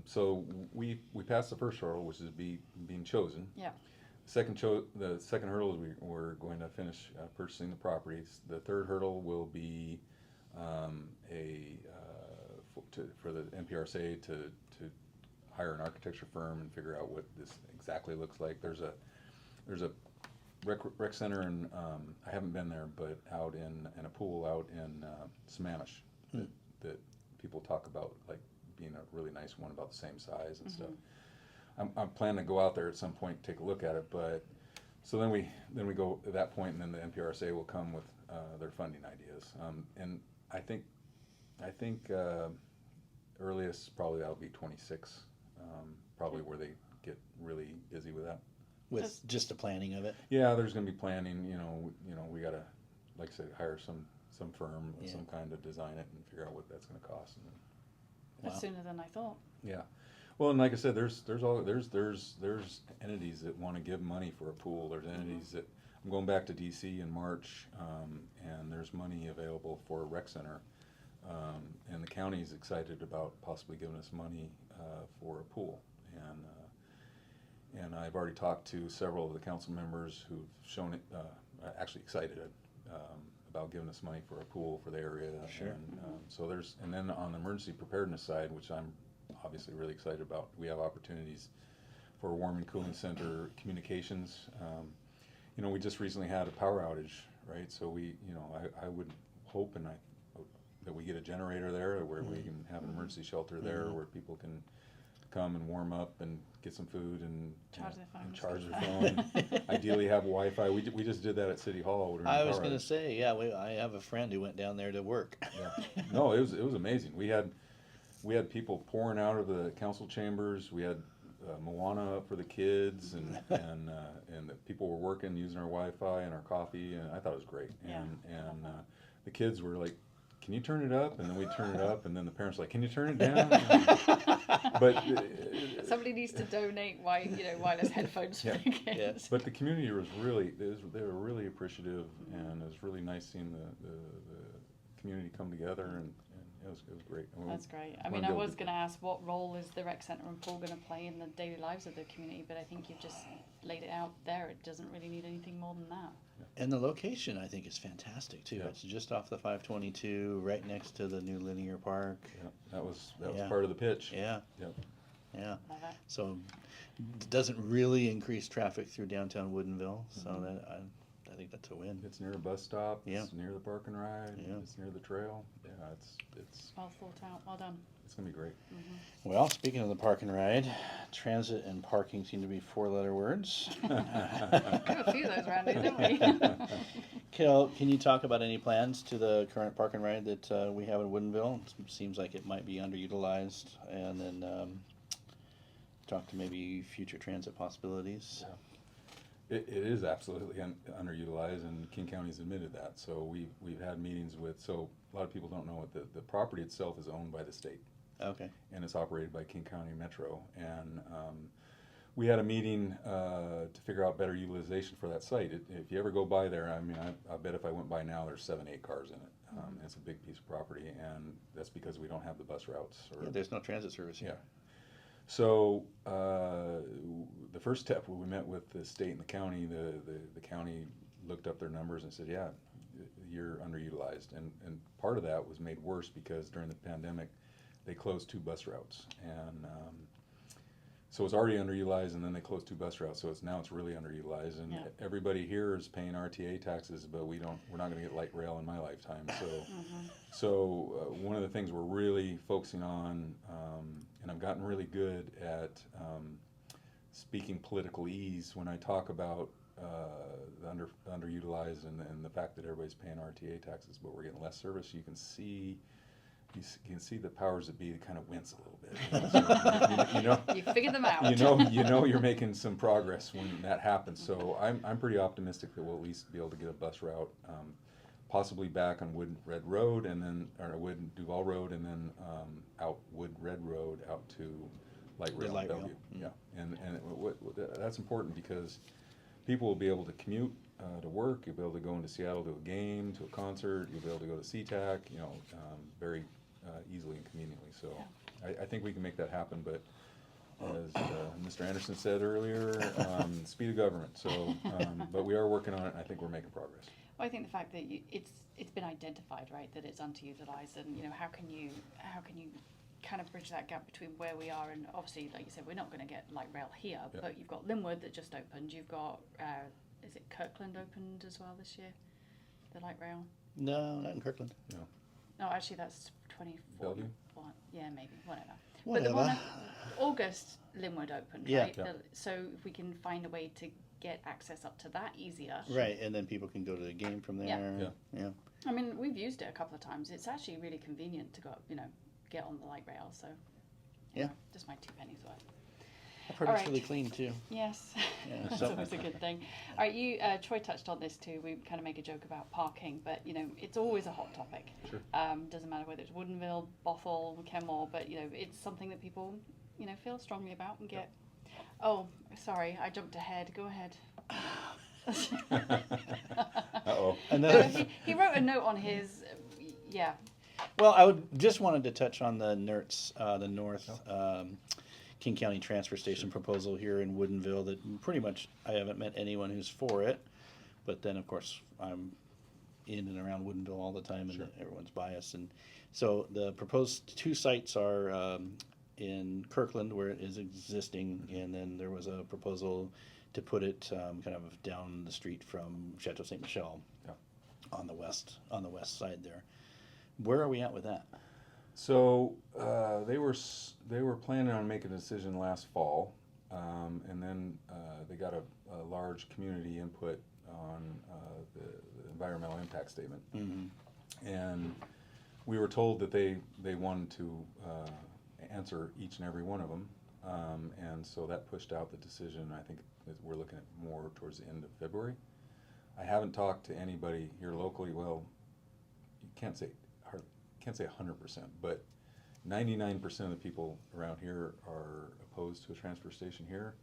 So we passed the first hurdle, which is being chosen. Yeah. The second hurdle is we're going to finish purchasing the properties. The third hurdle will be for the NPRSA to hire an architecture firm and figure out what this exactly looks like. There's a rec center, and I haven't been there, but out in a pool out in Sammamish that people talk about, like being a really nice one about the same size and stuff. I'm planning to go out there at some point, take a look at it, but so then we go at that point, and then the NPRSA will come with their funding ideas. And I think earliest probably that'll be 26, probably where they get really busy with that. With just the planning of it. Yeah, there's going to be planning. We got to, like I said, hire some firm, some kind to design it and figure out what that's going to cost. And then, That's sooner than I thought. yeah. Well, and like I said, there's entities that want to give money for a pool. There's entities that I'm going back to DC in March, and there's money available for a rec center, and the county's excited about possibly giving us money for a pool, and I've already talked to several of the council members who've shown it actually excited about giving us money for a pool for the area. Sure. And so and then on the emergency preparedness side, which I'm obviously really excited about, we have opportunities for a warming cooling center, communications. We just recently had a power outage, right? So I would hope that that we get a generator there, where we can have an emergency shelter there, where people can come and warm up and get some food and Charge their phone. and charge their phone. Ideally have Wi-Fi. We just did that at City Hall. I was going to say, yeah, I have a friend who went down there to work. Yeah. No, it was amazing. We had people pouring out of the council chambers. We had Moana up for the kids, and the people were working using our Wi-Fi and our coffee, and I thought it was great. And the kids were like, "Can you turn it up?" And then we turn it up, and then the parents were like, "Can you turn it down?" But somebody needs to donate wireless headphones for the kids. Yes. But the community was they were really appreciative, and it was really nice seeing the community come together, and it was great. That's great. I mean, I was going to ask, what role is the rec centre and pool going to play in the daily lives of the community, but I think you've just laid it out there. It doesn't really need anything more than that. And the location, I think, is fantastic too. Yeah. It's just off the 522, right next to the new linear park. Yeah, that was Yeah. part of the pitch. Yeah. Yep. Yeah. Love it. So it doesn't really increase traffic through downtown Woodinville. So that I think that's a win. It's near a bus stop. Yeah. It's near the park and ride. Yeah. It's near the trail. Yeah, it's Well thought out. Well done. it's gonna be great. Well, speaking of the park and ride, transit and parking seem to be 4-letter words. We have a few of those around here, don't we? Kel, can you talk about any plans to the current park and ride that we have in Woodinville? It seems like it might be underutilized, and then talk to maybe future transit possibilities. It is absolutely underutilized, and King County's admitted that. So we've had meetings with. So a lot of people don't know it. The property itself is owned by the state. Okay. And it's operated by King County Metro. And we had a meeting to figure out better utilization for that site. If you ever go by there, I mean, I bet if I went by now, there's 7-8 cars in it. It's a big piece of property, and that's because we don't have the bus routes. Yeah, there's no transit service here. Yeah. So the first step, when we met with the state and the county, the county looked up their numbers and said, yeah, you're underutilized. And part of that was made worse because during the pandemic, they closed 2 bus routes. And so it's already underutilized, and then they closed 2 bus routes. So now it's really underutilized. And everybody here is paying RTA taxes, but we're not going to get light rail in my lifetime. So one of the things we're really focusing on, and I've gotten really good at speaking political ease when I talk about the underutilized and the fact that everybody's paying RTA taxes, but we're getting less service. You can see the powers that be kind of wince a little bit. You know, You figured them out. you know you're making some progress when that happens. So I'm pretty optimistic that we'll at least be able to get a bus route, possibly back on Wood Red Road, and then or Wood Duval Road, and then out Wood Red Road out to light rail in Bellevue. Yeah, and that's important because people will be able to commute to work. You'll be able to go into Seattle to a game, to a concert. You'll be able to go to SeaTac, very easily and conveniently. So I think we can make that happen. But as Mr. Anderson said earlier, speed of government. So, but we are working on it, and I think we're making progress. Well, I think the fact that it's been identified, right, that it's underutilized, and how can you kind of bridge that gap between where we are and obviously, like you said, we're not going to get light rail here, but you've got Linwood that just opened. You've got is it Kirkland opened as well this year, the light rail? No, not in Kirkland. No, actually that's 24. Bellevue? Yeah, maybe whatever. But Whatever. the one August Linwood opened, Yeah. right? So if we can find a way to get access up to that easier. Right, and then people can go to the game from there. Yeah. I mean, we've used it a couple of times. It's actually really convenient to go, get on the light rail. So, Yeah. just my 2 pennies worth. I've heard All it's right. really clean too. Yes, Yeah, that's so- always a good thing. All right, Troy touched on this too. We kind of make a joke about parking, but it's always a hot topic. Sure. Doesn't matter whether it's Woodinville, Bothell, Kenmore, but it's something that people feel strongly about and get. Oh, sorry, I jumped ahead. Go ahead. Uh-oh. Another. He wrote a note on his. Yeah. Well, I just wanted to touch on the NERTS, the North King County Transfer Station proposal here in Woodinville. That pretty much I haven't met anyone who's for it, but then of course I'm in and around Woodinville all the time, and everyone's biased. And so the proposed 2 sites are in Kirkland, where it is existing, and then there was a proposal to put it kind of down the street from Chateau Ste. Michelle, on the west side there. Where are we at with that? So they were planning on making a decision last fall, and then they got a large community input on the environmental impact statement, and we were told that they wanted to answer each and every one of them, and so that pushed out the decision. I think that we're looking at more towards the end of February. I haven't talked to anybody here locally. Well, you can't say 100%, but 99% of the people around here are opposed to a transfer station here.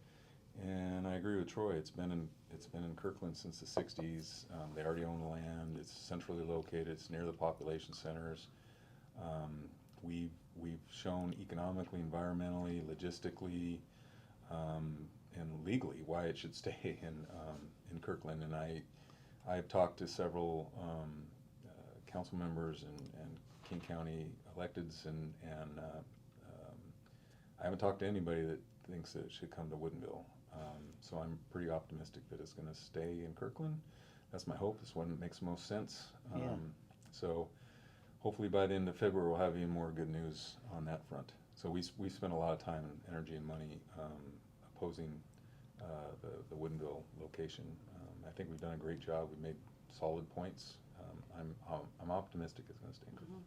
And I agree with Troy. It's been in Kirkland since the '60s. They already own the land. It's centrally located. It's near the population centers. We've shown economically, environmentally, logistically, and legally why it should stay in Kirkland. And I've talked to several council members and King County electeds, and I haven't talked to anybody that thinks that it should come to Woodinville. So I'm pretty optimistic that it's going to stay in Kirkland. That's my hope. It's one that makes most sense. So hopefully by the end of February we'll have even more good news on that front. So we spent a lot of time and energy and money opposing the Woodinville location. I think we've done a great job. We made solid points. I'm optimistic it's going to stay in Kirkland.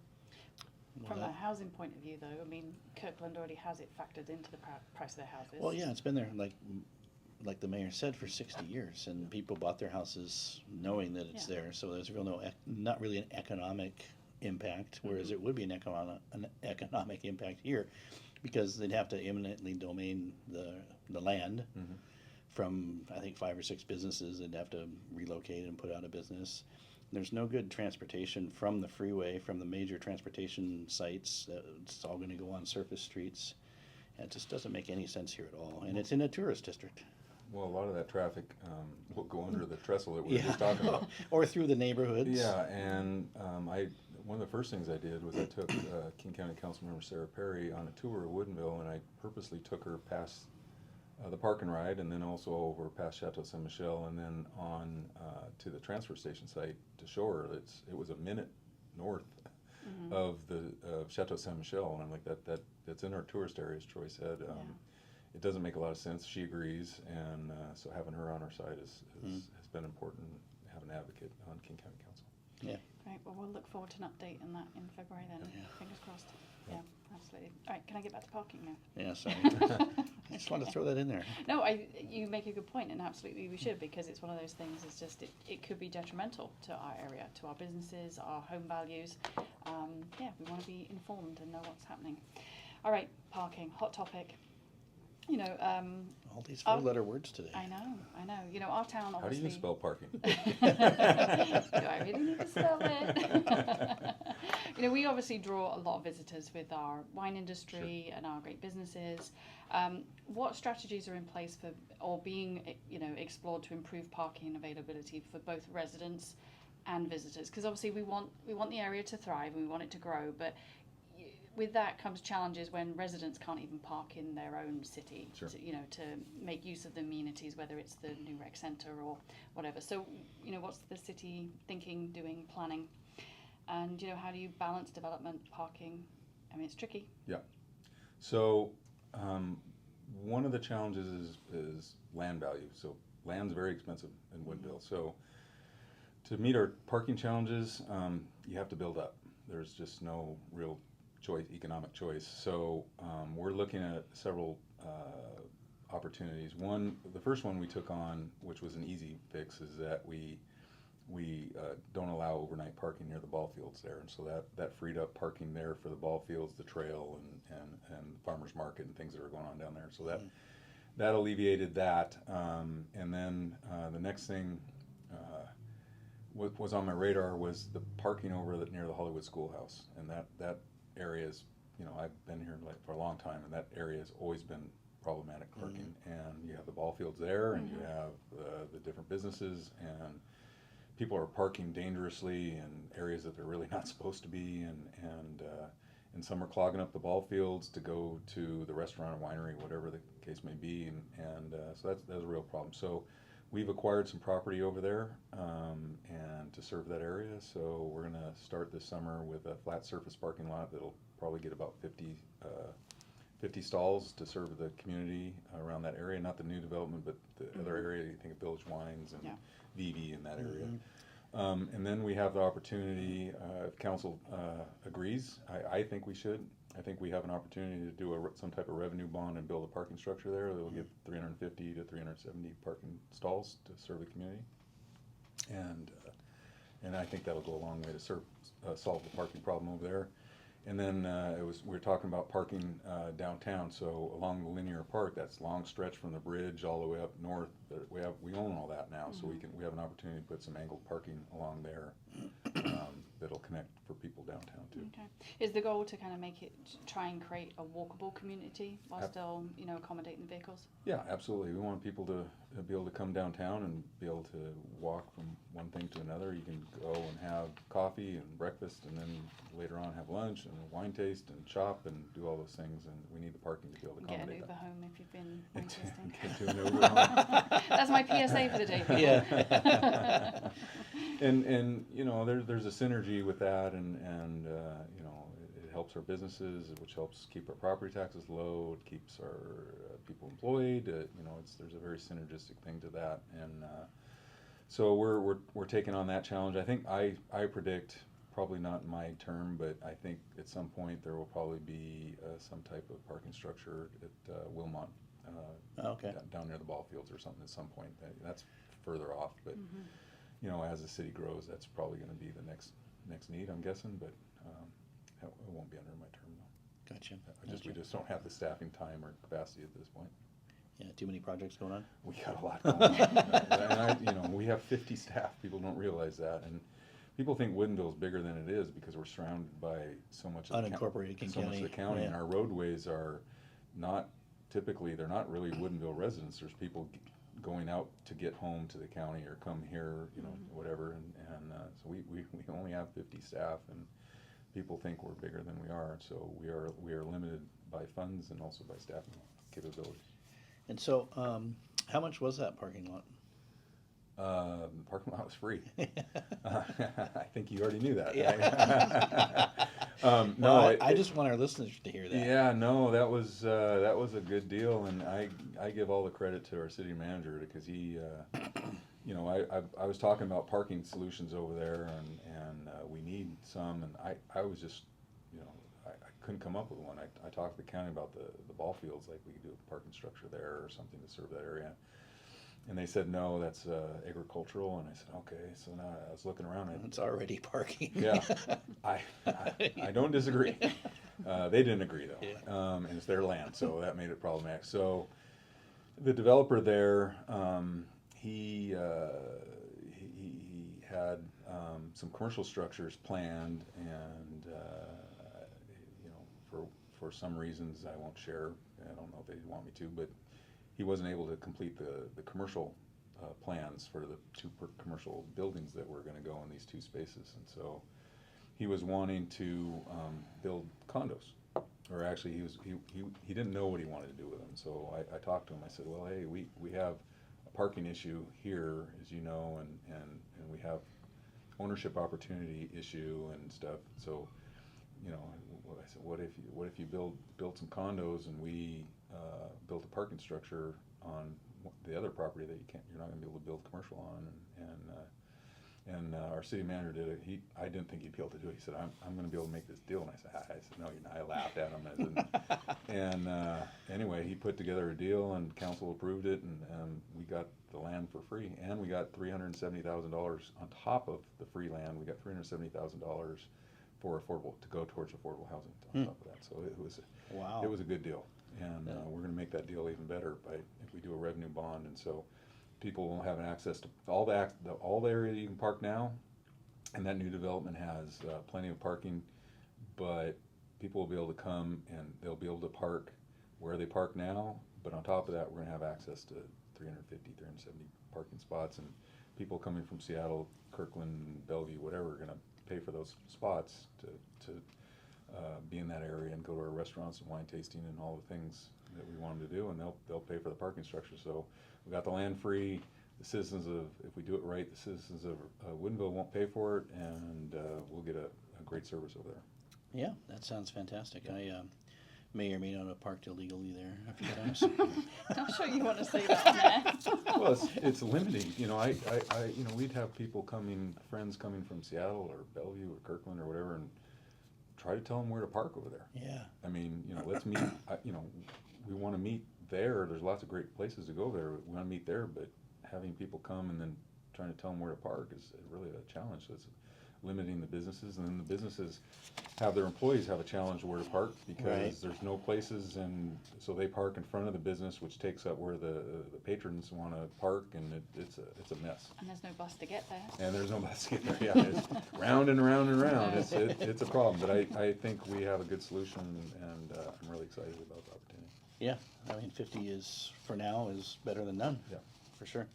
From a housing point of view, though, I mean, Kirkland already has it factored into the price of their houses. Well, yeah, it's been there, like the mayor said, for 60 years, and people bought their houses knowing that it's there. So there's not really an economic impact, whereas it would be an economic impact here, because they'd have to eminently domain the land from, I think, 5 or 6 businesses. They'd have to relocate and put out a business. There's no good transportation from the freeway, from the major transportation sites. It's all going to go on surface streets. And it just doesn't make any sense here at all. And it's in a tourist district. Well, a lot of that traffic will go under the trestle that we were just talking about. Or through the neighborhoods. Yeah, and one of the first things I did was I took King County Councilmember Sarah Perry on a tour of Woodinville, and I purposely took her past the park and ride, and then also over past Chateau Saint Michel, and then on to the transfer station site to show her it was a minute north of Chateau Saint Michel, and I'm like, that's in our tourist area, as Troy said. It doesn't make a lot of sense. She agrees, and so having her on our side has been important. Have an advocate on King County Council. Yeah. Right. Well, we'll look forward to an update on that in February then. Yeah. Fingers crossed. Yeah, absolutely. All right. Can I get back to parking now? Yeah, sorry. I just wanted to throw that in there. No, you make a good point, and absolutely we should, because it's one of those things. It's just it could be detrimental to our area, to our businesses, our home values. We want to be informed and know what's happening. All right, parking, hot topic. You know, all these 4-letter words today. I know. You know, our town obviously. How do you spell parking? Do I really need to spell it? You know, we obviously draw a lot of visitors with our wine industry and our great businesses. What strategies are in place for, or being, explored to improve parking availability for both residents and visitors? Because obviously we want the area to thrive and we want it to grow, but with that comes challenges when residents can't even park in their own city, to make use of the amenities, whether it's the new rec centre or whatever. So, what's the city thinking, doing, planning? And, how do you balance development, parking? I mean, it's tricky. Yeah. So, one of the challenges is land value. So, land's very expensive in Woodinville. So, to meet our parking challenges, you have to build up. There's just no real economic choice. So we're looking at several opportunities. The first one we took on, which was an easy fix, is that we don't allow overnight parking near the ball fields there, and so that freed up parking there for the ball fields, the trail, and farmers market and things that are going on down there. So that alleviated that. And then the next thing what was on my radar was the parking over near the Hollywood Schoolhouse, and that area is, I've been here for a long time, and that area has always been problematic parking. And you have the ball fields there, and you have the different businesses, and people are parking dangerously in areas that they're really not supposed to be, and some are clogging up the ball fields to go to the restaurant or winery, whatever the case may be, and so that's a real problem. So we've acquired some property over there, and to serve that area, so we're gonna start this summer with a flat surface parking lot that'll probably get about 50 stalls to serve the community around that area, not the new development, but the other area. You think of Village Wines and Vivi in that area. And then we have the opportunity, if council agrees, I think we should. I think we have an opportunity to do some type of revenue bond and build a parking structure there that will give 350 to 370 parking stalls to serve the community. And I think that'll go a long way to solve the parking problem over there. And then we were talking about parking downtown, so along the linear park, that's long stretch from the bridge all the way up north. We own all that now, so we have an opportunity to put some angled parking along there that'll connect for people downtown too. Okay. Is the goal to kind of make it, try and create a walkable community while still, accommodating vehicles? Yeah, absolutely. We want people to be able to come downtown and be able to walk from one thing to another. You can go and have coffee and breakfast, and then later on have lunch and a wine taste and shop and do all those things. And we need the parking to be able to accommodate Get an Uber that. home if you've been wine tasting. Get to an Uber home. That's my PSA for the day. People. Yeah. And there's a synergy with that, and it helps our businesses, which helps keep our property taxes low. It keeps our people employed. There's a very synergistic thing to that, and so we're taking on that challenge. I think I predict, probably not in my term, but I think at some point there will probably be some type of parking structure at Wilmot, down near the ball fields or something at some point. That's further off, but as the city grows, that's probably going to be the next need, I'm guessing, but it won't be under my term though. Gotcha. We just don't have the staffing time or capacity at this point. Yeah, too many projects going on? We got a lot going on. And we have 50 staff. People don't realize that, and people think Woodinville is bigger than it is because we're surrounded by so much of Unincorporated King so much of the county, yeah. and our roadways are not typically, they're not really Woodinville residents. There's people going out to get home to the county or come here, whatever, and so we only have 50 staff, and people think we're bigger than we are. So we are limited by funds and also by staffing capabilities. And so, how much was that parking lot? The parking lot was free. I think you already knew that. Yeah. Right? No, I just want our listeners to hear that. Yeah, no, that was a good deal, and I give all the credit to our city manager because he, I was talking about parking solutions over there, and we need some, and I was just, I couldn't come up with one. I talked to the county about the ball fields, like we could do a parking structure there or something to serve that area. And they said, no, that's agricultural. And I said, okay. So now I was looking around. It's already parking. Yeah, I don't disagree. They didn't agree, though. Yeah. And it's their land, so that made it problematic. So the developer there, he had some commercial structures planned, and for some reasons I won't share. I don't know if they want me to, but he wasn't able to complete the commercial plans for the two commercial buildings that were going to go in these two spaces, and so he was wanting to build condos, or actually he didn't know what he wanted to do with them. So I talked to him. I said, well, hey, we have a parking issue here, as you know, and we have ownership opportunity issue and stuff. So I said, what if you build some condos and we built a parking structure on the other property that you're not going to be able to build commercial on, and our city manager did it. I didn't think he'd be able to do it. He said, I'm going to be able to make this deal, and I said, no, you're not. I laughed at him, and anyway, he put together a deal, and council approved it, and we got the land for free, and we got $370,000 on top of the free land. We got $370,000 for affordable, to go towards affordable housing on top of that. So it was a good deal, and we're going to make that deal even better if we do a revenue bond, and so people will have access to all the area you can park now, and that new development has plenty of parking, but people will be able to come and they'll be able to park where they park now, but on top of that, we're going to have access to 350, 370 parking spots, and people coming from Seattle, Kirkland, Bellevue, whatever, are going to pay for those spots to be in that area and go to our restaurants and wine tasting and all the things that we want them to do, and they'll pay for the parking structure. So we got the land free. the citizens of, if we do it right, the citizens of Woodinville won't pay for it, and we'll get a great service over there. Yeah, that sounds fantastic. I may or may not have parked illegally there a few times. I'm sure you want to say that on there. Well, it's limiting. You know, we'd have people friends coming from Seattle or Bellevue or Kirkland or whatever, and try to tell them where to park over there. Yeah. I mean, you know, let's meet. We want to meet there. There's lots of great places to go there. We want to meet there, but having people come and then trying to tell them where to park is really a challenge. So it's limiting the businesses, and then the businesses have their employees have a challenge where to park because Right. there's no places, and so they park in front of the business, which takes up where the patrons want to park, and it's a mess. And there's no bus to get there. And there's no bus to get there. Yeah, it's round and round and round. It's a problem, but I think we have a good solution, and I'm really excited about the opportunity. Yeah, I mean, 50 is, for now, is better than none. Yeah. For sure.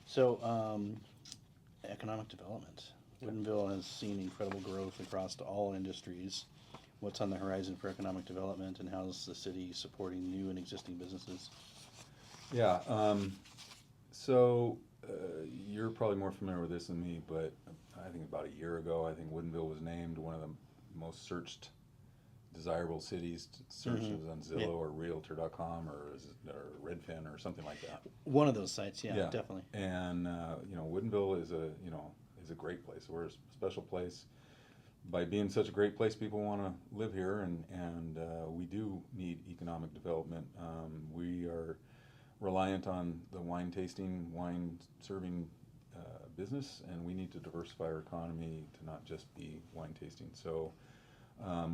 So, economic development. Woodinville has seen incredible growth across all industries. What's on the horizon for economic development, and how's the city supporting new and existing businesses? Yeah, so you're probably more familiar with this than me, but I think about a year ago, I think Woodinville was named one of the most searched desirable cities to search. It was on Zillow or Realtor.com or Redfin or something like that. One of those sites, yeah. Definitely. And Woodinville is a great place. We're a special place. By being such a great place, people want to live here, and we do need economic development. We are reliant on the wine tasting, wine serving business, and we need to diversify our economy to not just be wine tasting. So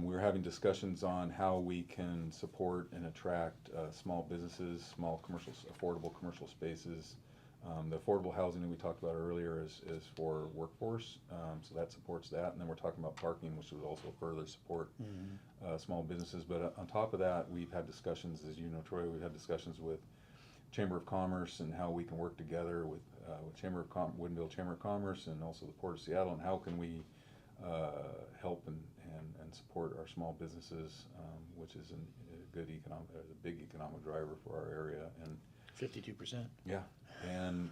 we're having discussions on how we can support and attract small businesses, small affordable commercial spaces. The affordable housing that we talked about earlier is for workforce, so that supports that. And then we're talking about parking, which would also further support small businesses. But on top of that, we've had discussions, as you know, Troy, we've had discussions with Chamber of Commerce and how we can work together with Woodinville Chamber of Commerce and also the Port of Seattle, and how can we help and support our small businesses, which is a big economic driver for our area. And 52%. yeah, and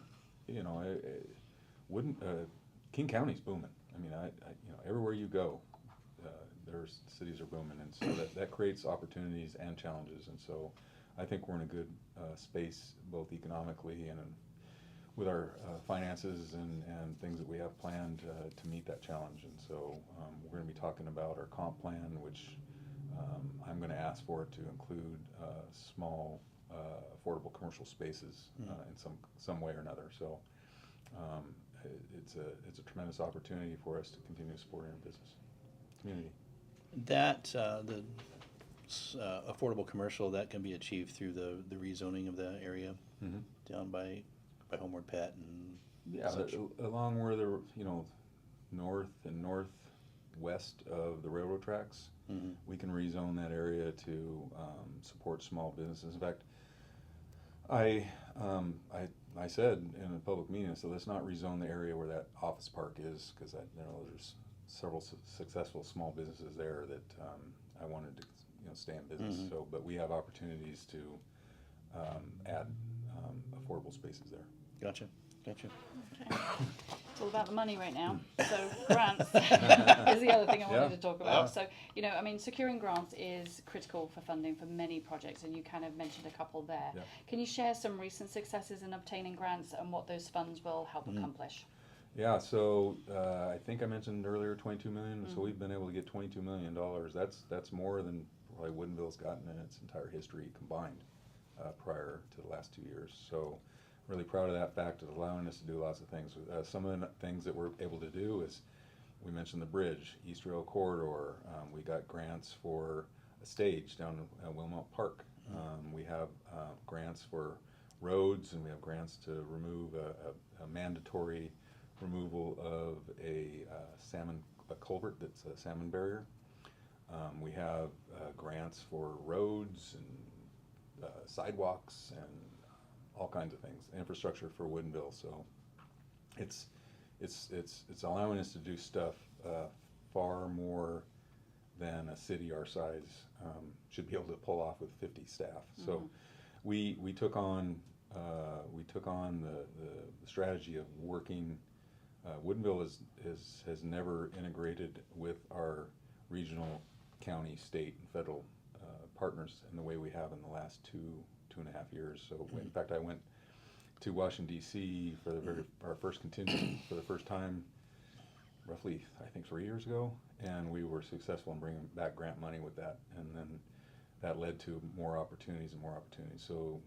King County's booming. I mean, everywhere you go, there's cities are booming, and so that creates opportunities and challenges. And so, I think we're in a good space, both economically and with our finances and things that we have planned to meet that challenge. And so, we're going to be talking about our comp plan, which I'm going to ask for it to include small. Affordable commercial spaces in some way or another. So it's a tremendous opportunity for us to continue supporting our business community. That the affordable commercial, that can be achieved through the rezoning of the area down by Homeward Pet and such. Along where the north and northwest of the railroad tracks, we can rezone that area to support small businesses. In fact, I said in a public meeting, so let's not rezone the area where that office park is, because there's several successful small businesses there that I wanted to stay in business. So, but we have opportunities to add affordable spaces there. Gotcha. Okay. It's all about the money right now. So grants is the other thing I wanted to talk about. So, securing grants is critical for funding for many projects, and you kind of mentioned a couple there. Yeah. Can you share some recent successes in obtaining grants and what those funds will help accomplish? Yeah, so I think I mentioned earlier $22 million. So we've been able to get $22 million. That's more than probably Woodinville's gotten in its entire history combined prior to the last 2 years. So really proud of that fact. It's allowing us to do lots of things. Some of the things that we're able to do is, we mentioned the bridge, Eastrail Corridor. We got grants for a stage down in Wilmot Park. We have grants for roads, and we have grants to remove a mandatory removal of a culvert that's a salmon barrier. We have grants for roads and sidewalks and all kinds of things, infrastructure for Woodinville. So it's allowing us to do stuff far more than a city our size should be able to pull off with 50 staff. So we took on we took on the strategy of working. Woodinville has never integrated with our regional, county, state, and federal partners in the way we have in the last two and a half years. So in fact, I went to Washington D.C. for our first contingent for the first time, roughly I think 3 years ago, and we were successful in bringing back grant money with that, and then that led to more opportunities and more opportunities. So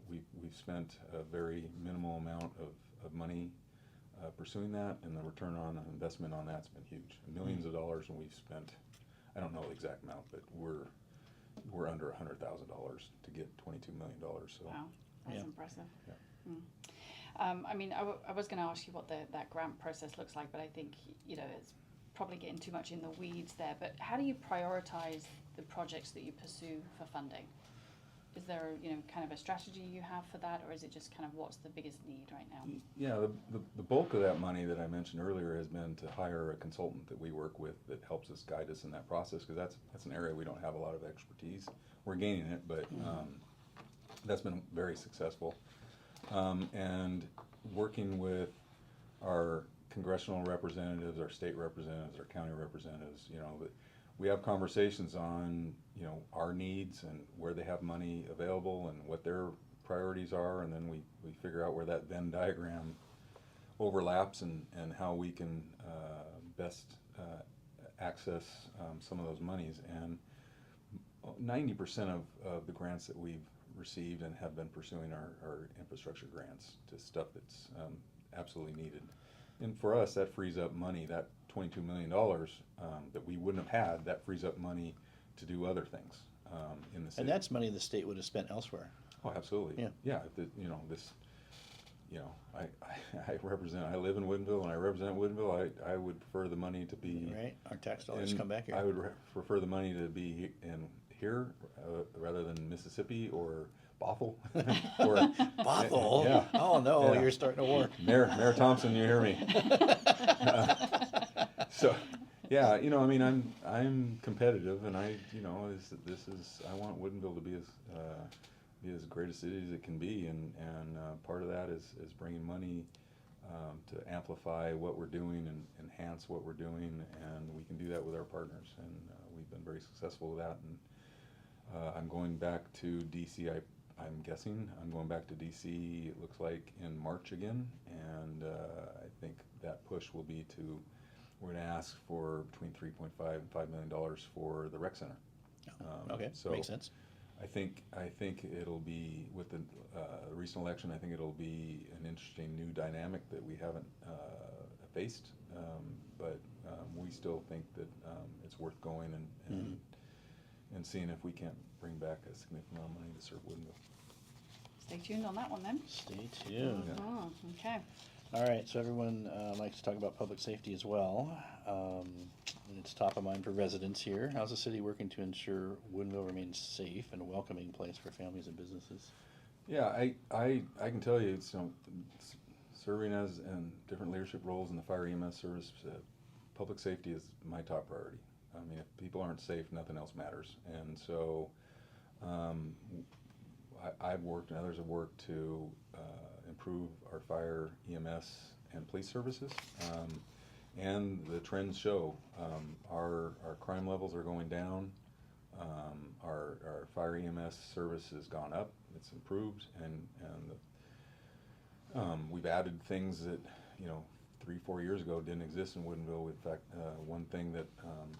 we've spent a very minimal amount of money pursuing that, and the return on investment on that's been huge. Millions of dollars, and we've spent, I don't know the exact amount, but we're under $100,000 to get $22 million. So Wow, that's Yeah. impressive. Yeah. I mean, I was going to ask you what that grant process looks like, but I think, you know, it's probably getting too much in the weeds there. But how do you prioritize the projects that you pursue for funding? Is there, you know, kind of a strategy you have for that, or is it just kind of what's the biggest need right now? Yeah, the bulk of that money that I mentioned earlier has been to hire a consultant that we work with that helps us guide us in that process, because that's an area we don't have a lot of expertise. We're gaining it, but that's been very successful. And working with our congressional representatives, our state representatives, our county representatives, you know, we have conversations on, you know, our needs and where they have money available and what their priorities are, and then we figure out where that Venn diagram overlaps and how we can best access some of those monies. And 90% of the grants that we've received and have been pursuing are infrastructure grants to stuff that's absolutely needed. And for us, that frees up money, that $22 million that we wouldn't have had, that frees up money to do other things in the city. And that's money the state would have spent elsewhere. Oh, absolutely. Yeah. Yeah. You know, I live in Woodinville and I represent Woodinville. I would prefer the money to be Right? Our tax dollars come back here. I would prefer the money to be in here rather than Mississippi or Bothell. or Bothell? Yeah. Oh, no, Yeah. you're starting to work. Mayor Thompson, you hear me? So, yeah, you know, I mean, I'm competitive, and I want Woodinville to be as great a city as it can be, and part of that is bringing money to amplify what we're doing and enhance what we're doing, and we can do that with our partners, and we've been very successful with that. And I'm going back to DC. I'm guessing I'm going back to DC, it looks like, in March again, and I think that push will be we're going to ask for between $3.5 and $5 million for the rec center. Okay, so makes sense. I think it'll be, with the recent election, I think it'll be an interesting new dynamic that we haven't faced, but we still think that it's worth going and seeing if we can't bring back a significant amount of money to serve Woodinville. Stay tuned on that one then. Stay tuned. Yeah. Oh, okay. All right, so everyone likes to talk about public safety as well. And it's top of mind for residents here. How's the city working to ensure Woodinville remains safe and a welcoming place for families and businesses? Yeah, I can tell you, it's, you know, serving as in different leadership roles in the fire EMS service, public safety is my top priority. I mean, if people aren't safe, nothing else matters. And so I've worked and others have worked to improve our fire, EMS, and police services. And the trends show our crime levels are going down. Our fire EMS service has gone up. It's improved, and we've added things that, you know, 3-4 years ago didn't exist in Woodinville. In fact, one thing that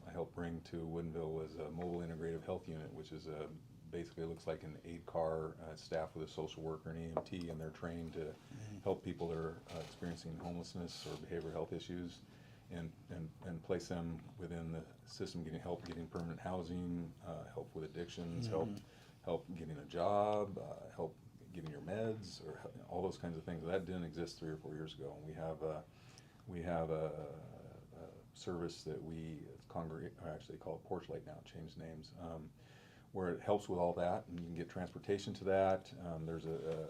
I helped bring to Woodinville was a mobile integrative health unit, which is basically looks like an 8-car staff with a social worker and EMT, and they're trained to help people that are experiencing homelessness or behavioral health issues, and place them within the system, getting help getting permanent housing, help with addictions, help getting a job, help getting your meds, or all those kinds of things. That didn't exist 3 or 4 years ago. And we have a service that we actually call it Porch Light now, changed names, where it helps with all that, and you can get transportation to that. There's a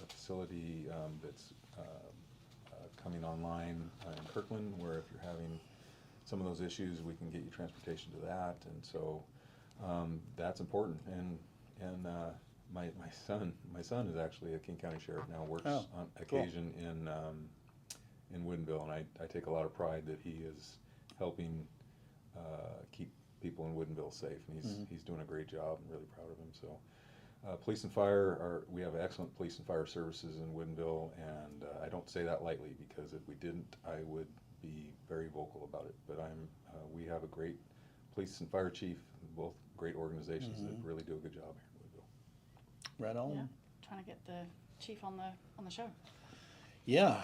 facility that's coming online in Kirkland, where if you're having some of those issues, we can get you transportation to that, and so that's important. And my son is actually a King County Sheriff now, works Oh, on cool. occasion in Woodinville, and I take a lot of pride that he is helping keep people in Woodinville safe, and he's doing a great job. I'm really proud of him. So, police and fire we have excellent police and fire services in Woodinville, and I don't say that lightly, because if we didn't, I would be very vocal about it. But we have a great police and fire chief, both great organizations that really do a good job here in Woodinville. Right on. Yeah, trying to get the chief on the show. Yeah.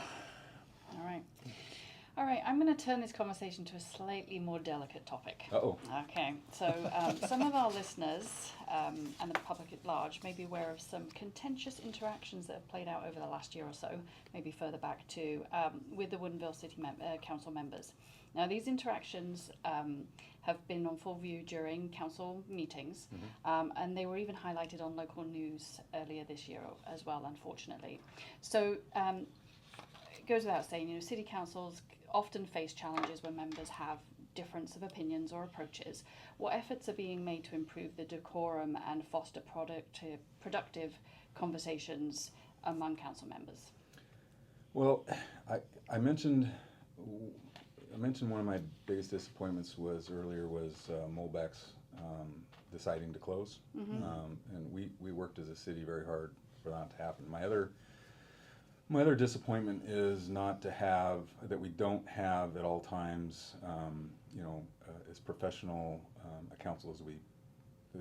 All right. All right, I'm going to turn this conversation to a slightly more delicate topic. Uh-oh. Okay, so some of our listeners and the public at large may be aware of some contentious interactions that have played out over the last year or so, maybe further back too, with the Woodinville City Council members. Now, these interactions have been on full view during council meetings, and they were even highlighted on local news earlier this year as well, unfortunately. So it goes without saying, city councils often face challenges when members have difference of opinions or approaches. What efforts are being made to improve the decorum and foster productive conversations among council members? Well, I mentioned one of my biggest disappointments was Molbach's deciding to close, and we worked as a city very hard for that to happen. My other disappointment is that we don't have at all times, as professional a council as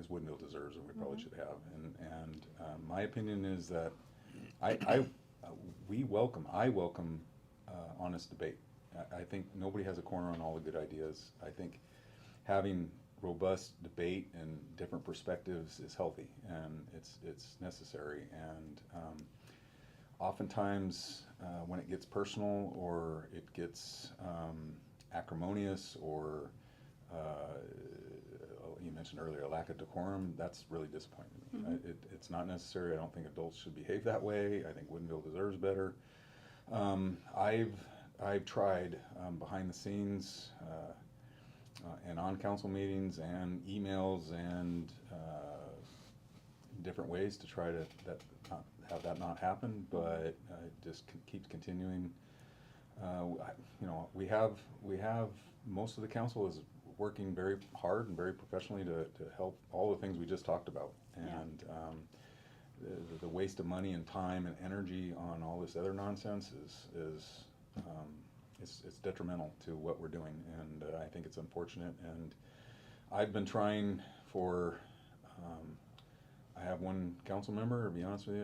Woodinville deserves, and we probably should have. And my opinion is that I welcome honest debate. I think nobody has a corner on all the good ideas. I think having robust debate and different perspectives is healthy, and it's necessary. And oftentimes, when it gets personal or it gets acrimonious, or you mentioned earlier, a lack of decorum, that's really disappointing to me. It's not necessary. I don't think adults should behave that way. I think Woodinville deserves better. I've tried behind the scenes and on council meetings and emails and different ways to try to have that not happen, but it just keeps continuing. We have most of the council is working very hard and very professionally to help all the things we just talked about, and the waste of money and time and energy on all this other nonsense is it's detrimental to what we're doing, and I think it's unfortunate. And I've been trying for. I have one council member, to be honest with you,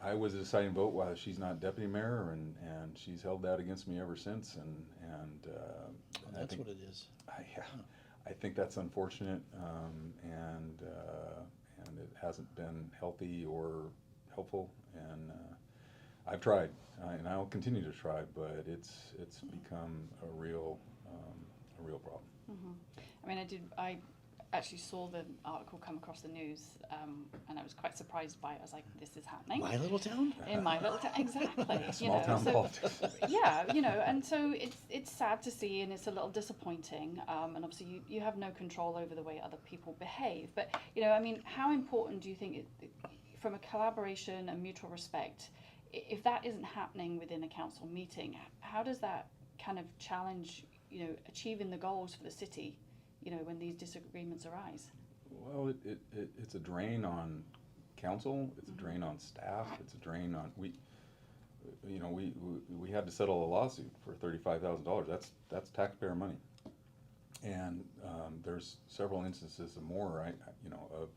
I was a deciding vote while she's not deputy mayor, and she's held that against me ever since, and That's what it is. I think that's unfortunate, and it hasn't been healthy or helpful, and I've tried, and I'll continue to try, but it's become a real problem. I actually saw the article come across the news, and I was quite surprised by it. I was like, this is happening. My little town? In my little town, exactly. Small town politics. Yeah, and so it's sad to see, and it's a little disappointing, and obviously you have no control over the way other people behave, but, how important do you think, from a collaboration and mutual respect, if that isn't happening within a council meeting, how does that kind of challenge, achieving the goals for the city, when these disagreements arise? Well, it's a drain on council. It's a drain on staff. It's a drain on we had to settle a lawsuit for $35,000. That's taxpayer money, and there's several instances of more, right? Of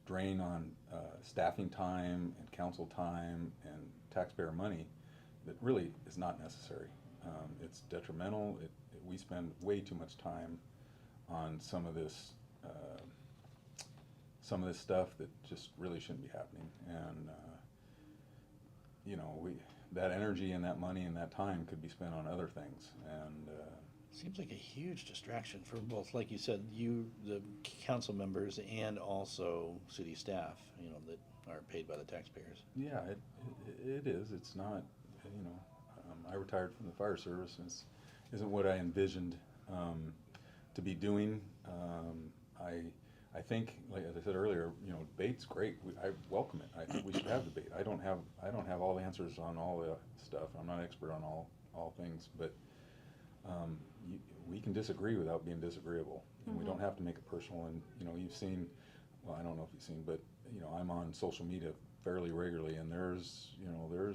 drain on staffing time and council time and taxpayer money that really is not necessary. It's detrimental. We spend way too much time on some of this stuff that just really shouldn't be happening, and that energy and that money and that time could be spent on other things, and Seems like a huge distraction for both, like you said, the council members, and also city staff, that are paid by the taxpayers. yeah, it is. It's not, I retired from the fire service, and it isn't what I envisioned to be doing. I think, like as I said earlier, debate's great. I welcome it. I think we should have debate. I don't have all the answers on all the stuff. I'm not an expert on all things, but we can disagree without being disagreeable, and we don't have to make it personal. And you've seen, well, I don't know if you've seen, but I'm on social media fairly regularly, and there's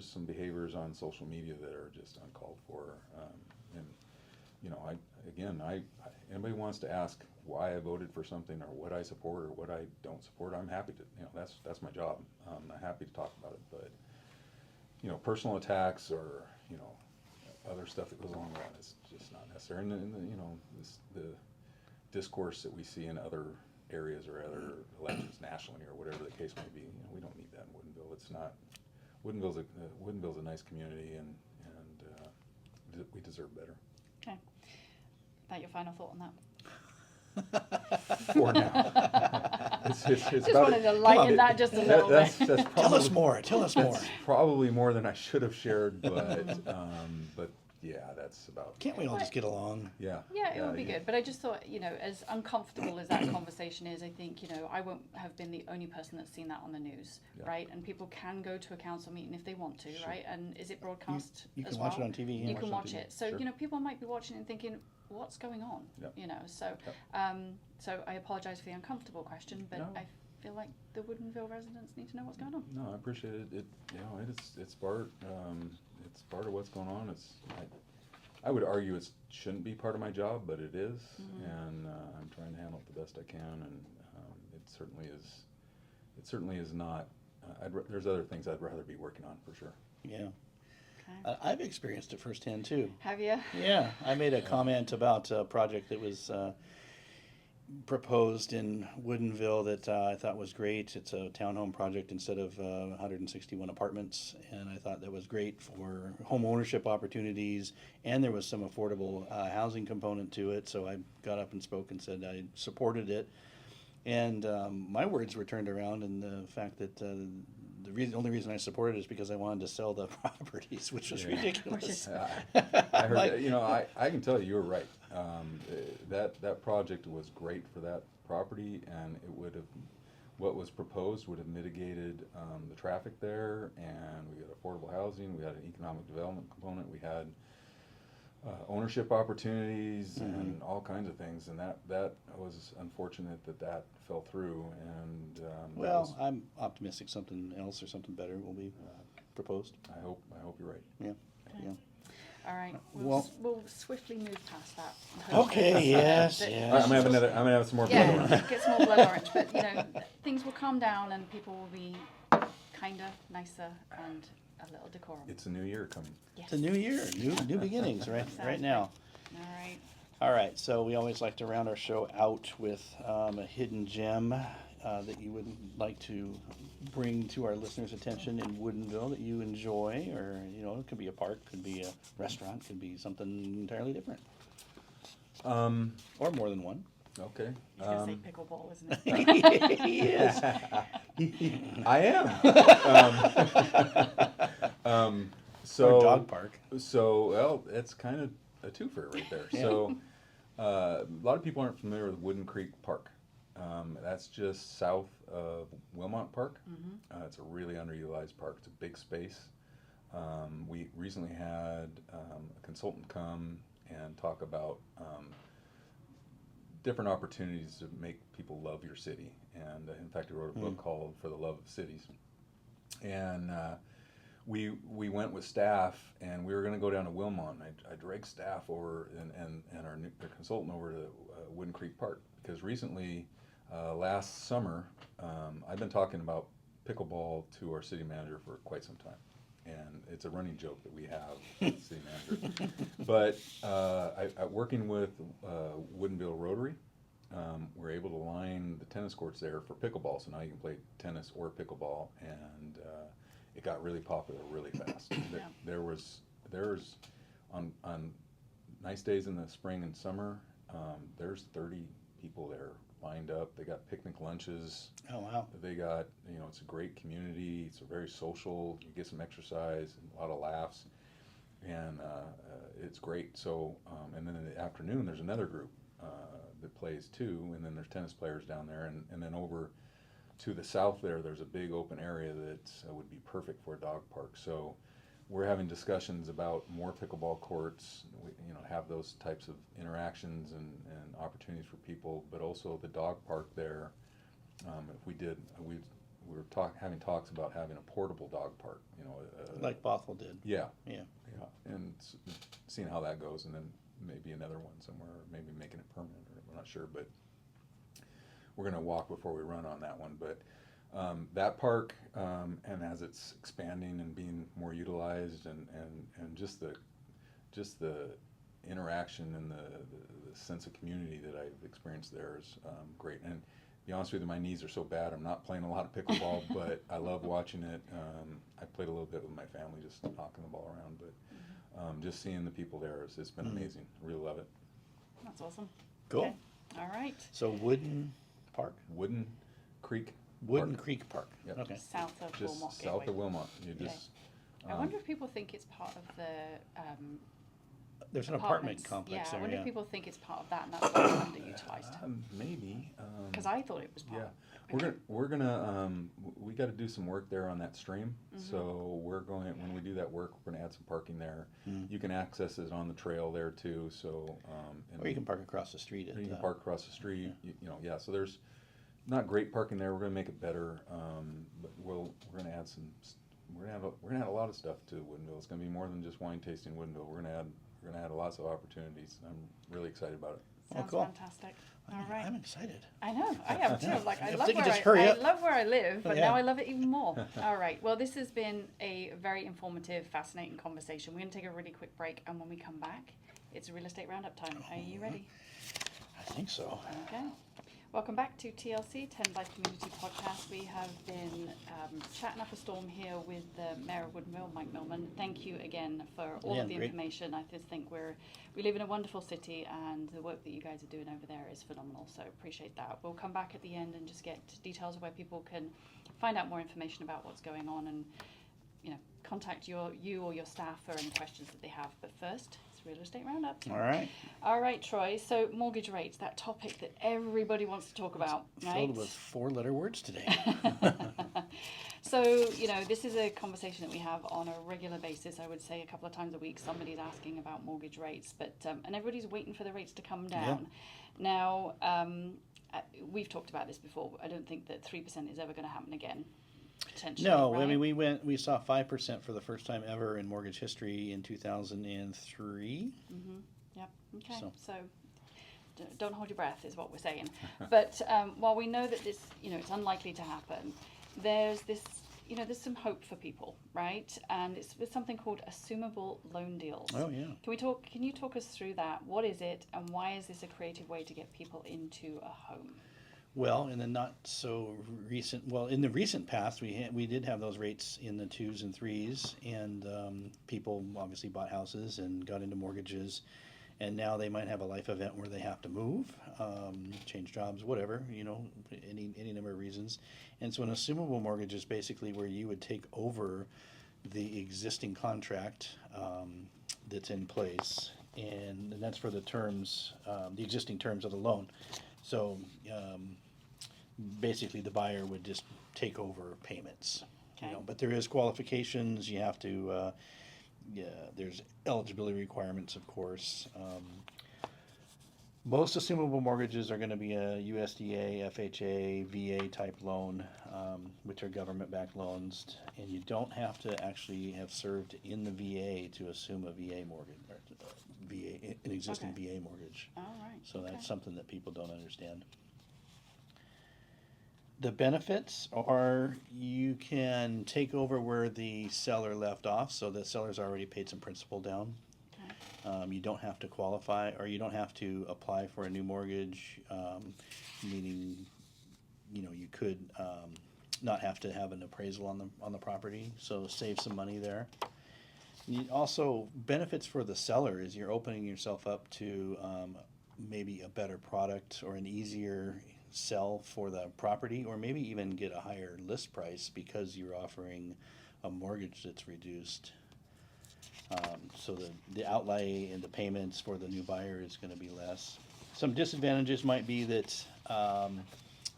some behaviors on social media that are just uncalled for. And anybody wants to ask why I voted for something or what I support or what I don't support, I'm happy to. That's my job. I'm happy to talk about it. But personal attacks or other stuff that goes along with that is just not necessary. And the discourse that we see in other areas or other elections nationally or whatever the case may be, we don't need that in Woodinville. It's not. Woodinville's a nice community, and we deserve better. Okay. That your final thought on that? For now. It's Just wanted to lighten that just a little bit. That's Tell us probably, more. that's probably more than I should have shared, but yeah, that's about. Can't we all just get along? Yeah. Yeah, it would be good. But I just thought, as uncomfortable as that conversation is, I think, I won't have been the only person that's seen that on the news, Yeah. right? And people can go to a council meeting if they want to, Sure. right? And is it broadcast You can as watch well? it on TV. You can watch watch it on it. TV. So, Sure. people might be watching it and thinking, what's going on? Yep. So, Yep. so I apologize for the uncomfortable question, but No. I feel like the Woodinville residents need to know what's going on. No, I appreciate it. It's part of what's going on. I would argue it shouldn't be part of my job, but it is, and I'm trying to handle it the best I can. And it certainly is not. There's other things I'd rather be working on for sure. Yeah. Okay. I've experienced it firsthand too. Have you? Yeah, I made a comment about a project that was proposed in Woodinville that I thought was great. It's a townhome project instead of 161 apartments, and I thought that was great for home ownership opportunities, and there was some affordable housing component to it, so I got up and spoke and said I supported it. And my words were turned around, and the fact that the only reason I supported it is because I wanted to sell the properties, which was Yeah. ridiculous. I heard Like- that. I can tell you were right. That project was great for that property, and what was proposed would have mitigated the traffic there, and we had affordable housing, we had an economic development component, we had ownership opportunities and all kinds of things, and that was unfortunate that fell through. And Well, I'm optimistic something else or something better will be proposed. I hope you're right. Yeah. Yeah. All right. Well- We'll swiftly move past that. Okay, yes, But- yes. All right, I'm gonna have some more blood Yeah, orange. get some more blood orange, but things will calm down and people will be kinder, nicer, and a little decorum. It's a new year coming. Yes. It's a new year, new beginnings, right Sounds now. All right. All right, so we always like to round our show out with a hidden gem that you would like to bring to our listeners' attention in Woodinville that you enjoy, or it could be a park, could be a restaurant, could be something entirely different, or more than one. Okay. He's going to say pickleball, isn't it? He is. I am. So Or dog park. So, well, it's kind of a twofer right there. Yeah. So, a lot of people aren't familiar with Wooden Creek Park. That's just south of Wilmot Park. It's a really underutilized park. It's a big space. We recently had a consultant come and talk about different opportunities to make people love your city. And in fact, he wrote a book called For the Love of Cities. And we went with staff, and we were going to go down to Wilmot. And I dragged staff over and our consultant over to Wooden Creek Park, because recently, last summer, I've been talking about pickleball to our city manager for quite some time. And it's a running joke that we have with the city manager. But working with Woodinville Rotary, we're able to line the tennis courts there for pickleball. So now you can play tennis or pickleball, and it got really popular really fast. There's on nice days in the spring and summer, there's 30 people there lined up. They got picnic lunches. Oh, wow. They got, it's a great community. It's a very social. You get some exercise and a lot of laughs, and it's great. So, and then in the afternoon, there's another group that plays too, and then there's tennis players down there, and then over to the south there's a big open area that would be perfect for a dog park. So we're having discussions about more pickleball courts, have those types of interactions and opportunities for people, but also the dog park there. If we did, we were having talks about having a portable dog park, Like Bothell did. Yeah. Yeah. Yeah, and seeing how that goes, and then maybe another one somewhere, or maybe making it permanent, or I'm not sure, but we're going to walk before we run on that one. But that park, and as it's expanding and being more utilized, and just the interaction and the sense of community that I've experienced there is great. And to be honest with you, my knees are so bad, I'm not playing a lot of pickleball, but I love watching it. I played a little bit with my family, just knocking the ball around, but just seeing the people there, it's been amazing. I really love it. That's awesome. Cool. Okay. All right. So Wooden Park? Wooden Creek Wooden Park. Creek Park. Yep. Okay. South of Just Wilmot south Gateway. of Wilmot. You Okay. just. I wonder if people think it's part of the There's an apartment apartments. complex Yeah, I there, wonder yeah. if people think it's part of that, and that's why it's underutilized. Maybe. Because I thought it was part. Yeah, we're gonna we got to do some work there on that stream. So we're going, when we do that work, we're gonna add some parking there. You can access it on the trail there too. So Or you can park across the street. you can park across the street. Yeah. So there's not great parking there. We're gonna make it better. But we're gonna add some. We're gonna add a lot of stuff to Woodinville. It's gonna be more than just wine tasting Woodinville. We're gonna add lots of opportunities. I'm really excited about it. Sounds cool. fantastic. All right. I'm excited. I know, I am too. Like, I If love they could where just hurry I up. love where I live, but Yeah. now I love it even more. All right. Well, this has been a very informative, fascinating conversation. We're going to take a really quick break, and when we come back, it's real estate roundup time. Are you ready? I think so. Okay. Welcome back to TLC, 10 Life Community Podcast. We have been chatting up a storm here with the Mayor of Woodinville, Mike Millman. Thank you again for all Yeah, of the great. information. I just think we live in a wonderful city, and the work that you guys are doing over there is phenomenal, so appreciate that. We'll come back at the end and just get details of where people can find out more information about what's going on, and contact you or your staff for any questions that they have. But first, it's Real Estate Roundup. All right. All right, Troy. So mortgage rates, that topic that everybody wants to talk about, right? Filled with 4-letter words today. So, this is a conversation that we have on a regular basis. I would say a couple of times a week, somebody's asking about mortgage rates, but and everybody's waiting for the rates to come down. Now, we've talked about this before. I don't think that 3% is ever going to happen again. Potentially, No, right? I mean, we saw 5% for the first time ever in mortgage history in 2003. Yep. Okay. So. Don't hold your breath, is what we're saying. But while we know that this, it's unlikely to happen, there's this, there's some hope for people, right? And it's with something called assumable loan deals. Oh, yeah. Can you talk us through that? What is it, and why is this a creative way to get people into a home? Well, in the not so recent, in the recent past, we did have those rates in the 2s and 3s, and people obviously bought houses and got into mortgages, and now they might have a life event where they have to move, change jobs, whatever, any number of reasons. And so an assumable mortgage is basically where you would take over the existing contract that's in place, and that's for the terms, the existing terms of the loan. So basically the buyer would just take over payments. Okay. But there is qualifications. You have to, there's eligibility requirements, of course. Most assumable mortgages are going to be a USDA, FHA, VA type loan, which are government-backed loans, and you don't have to actually have served in the VA to assume a VA mortgage, or an existing VA mortgage. All right. So that's something that people don't understand. The benefits are you can take over where the seller left off, so the seller's already paid some principal down. You don't have to qualify, or you don't have to apply for a new mortgage, meaning, you could not have to have an appraisal on the property, so save some money there. Also, benefits for the seller is you're opening yourself up to maybe a better product or an easier sell for the property, or maybe even get a higher list price because you're offering a mortgage that's reduced. So the outlay and the payments for the new buyer is going to be less. Some disadvantages might be that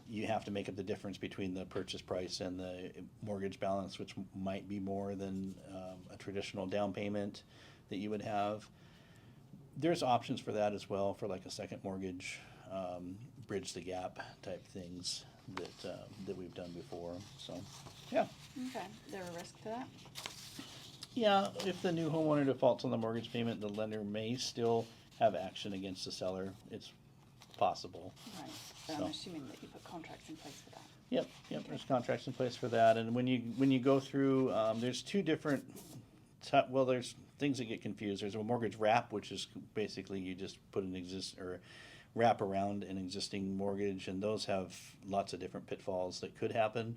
you have to make up the difference between the purchase price and the mortgage balance, which might be more than a traditional down payment that you would have. There's options for that as well, for like a second mortgage, bridge the gap type things that we've done before. So, yeah. Okay, is there a risk to that? Yeah, if the new homeowner defaults on the mortgage payment, the lender may still have action against the seller. It's possible. Right, so So. I'm assuming that you put contracts in place for that. Yep, Okay. there's contracts in place for that, and when you go through, there's two different, there's things that get confused. There's a mortgage wrap, which is basically you just put wrap around an existing mortgage, and those have lots of different pitfalls that could happen.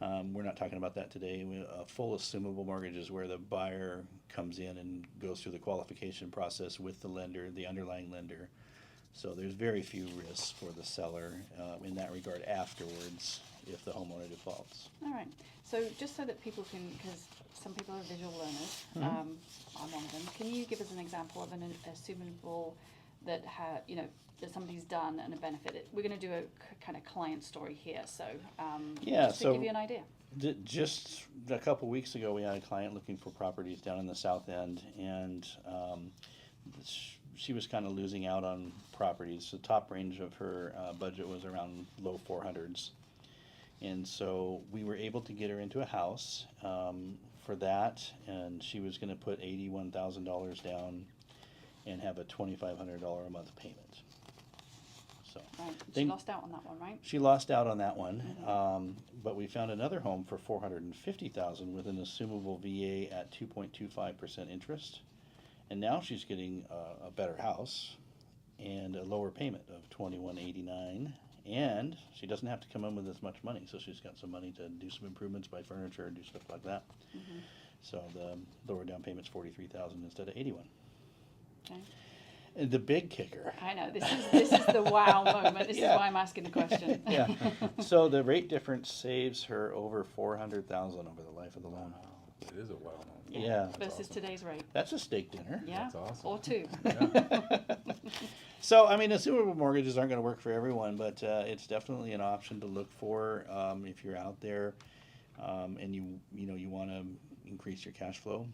We're not talking about that today. A full assumable mortgage is where the buyer comes in and goes through the qualification process with the lender, the underlying lender. So there's very few risks for the seller in that regard afterwards if the homeowner defaults. All right, so just so that people can, because some people are visual learners, I'm one of them, can you give us an example of an assumable that that somebody's done and a benefit? We're going to do a kind of client story here, so just to give you an idea. Just a couple weeks ago, we had a client looking for properties down in the south end, and she was kind of losing out on properties. The top range of her budget was around low 400s. And so we were able to get her into a house for that, and she was going to put $81,000 down and have a $2,500 a month payment. So Right, she lost out on that one, right? she lost out on that one, but we found another home for $450,000 with an assumable VA at 2.25% interest, and now she's getting a better house and a lower payment of $2,189. And she doesn't have to come in with as much money, so she's got some money to do some improvements, buy furniture, and do stuff like that. So the lower down payment's $43,000 instead of $81,000. Okay. And the big kicker. I know, this is the wow moment. This is why I'm asking the question. Yeah. So the rate difference saves her over $400,000 over the life of the loan. It is a wow moment. Yeah. Versus today's rate. That's a steak dinner. Yeah. That's awesome. Or two. So, I mean, assumable mortgages aren't going to work for everyone, but it's definitely an option to look for if you're out there and you want to increase your cash flow.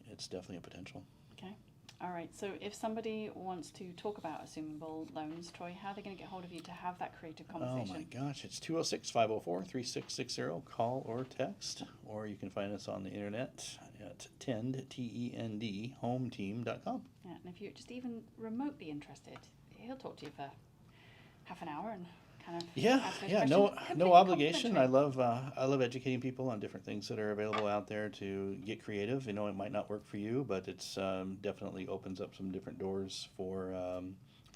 It's definitely a potential. Okay. All right. So if somebody wants to talk about assumable loans, Troy, how are they going to get hold of you to have that creative conversation? Oh my gosh, it's 206-504-3660. Call or text, or you can find us on the internet at tend, TEND, hometeam.com. Yeah, and if you're just even remotely interested, he'll talk to you for half an hour and kind of ask those questions. No Completely obligation. I complimentary. love educating people on different things that are available out there to get creative. It might not work for you, but it's definitely opens up some different doors for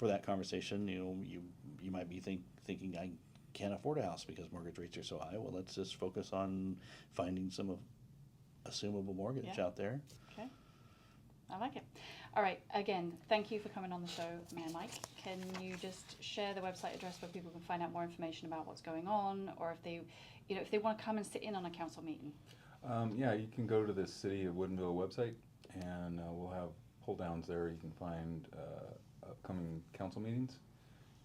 that conversation. You might be thinking I can't afford a house because mortgage rates are so high. Well, let's just focus on finding some assumable mortgage out there. Okay. I like it. All right. Again, thank you for coming on the show, Mayor Mike. Can you just share the website address where people can find out more information about what's going on, or if they want to come and sit in on a council meeting? You can go to the City of Woodinville website, and we'll have pull downs there. You can find upcoming council meetings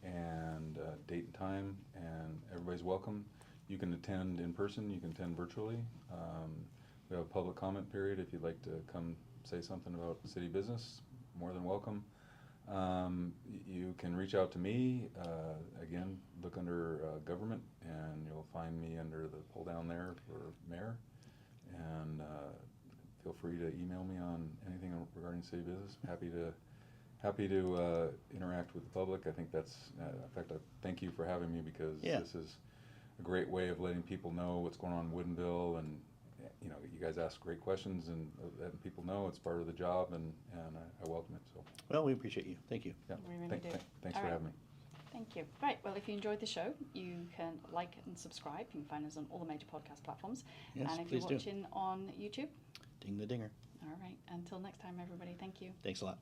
and date and time, and everybody's welcome. You can attend in person. You can attend virtually. We have a public comment period if you'd like to come say something about city business, more than welcome. You can reach out to me. Again, look under government, and you'll find me under the pull down there for mayor. And feel free to email me on anything regarding city business. Happy to interact with the public. I think that's, in fact, I thank you for having me, because this is a great way of letting people know what's going on in Woodinville, and you guys ask great questions, and letting people know it's part of the job, and I welcome it. So. Well, we appreciate you. Thank you. We really do. Thanks for having me. Thank you. Right, well, if you enjoyed the show, you can like and subscribe. You can find us on all the major podcast platforms. Yes, and if please you're watching on YouTube, Ding the dinger. all right, until next time, everybody, thank you. Thanks a lot.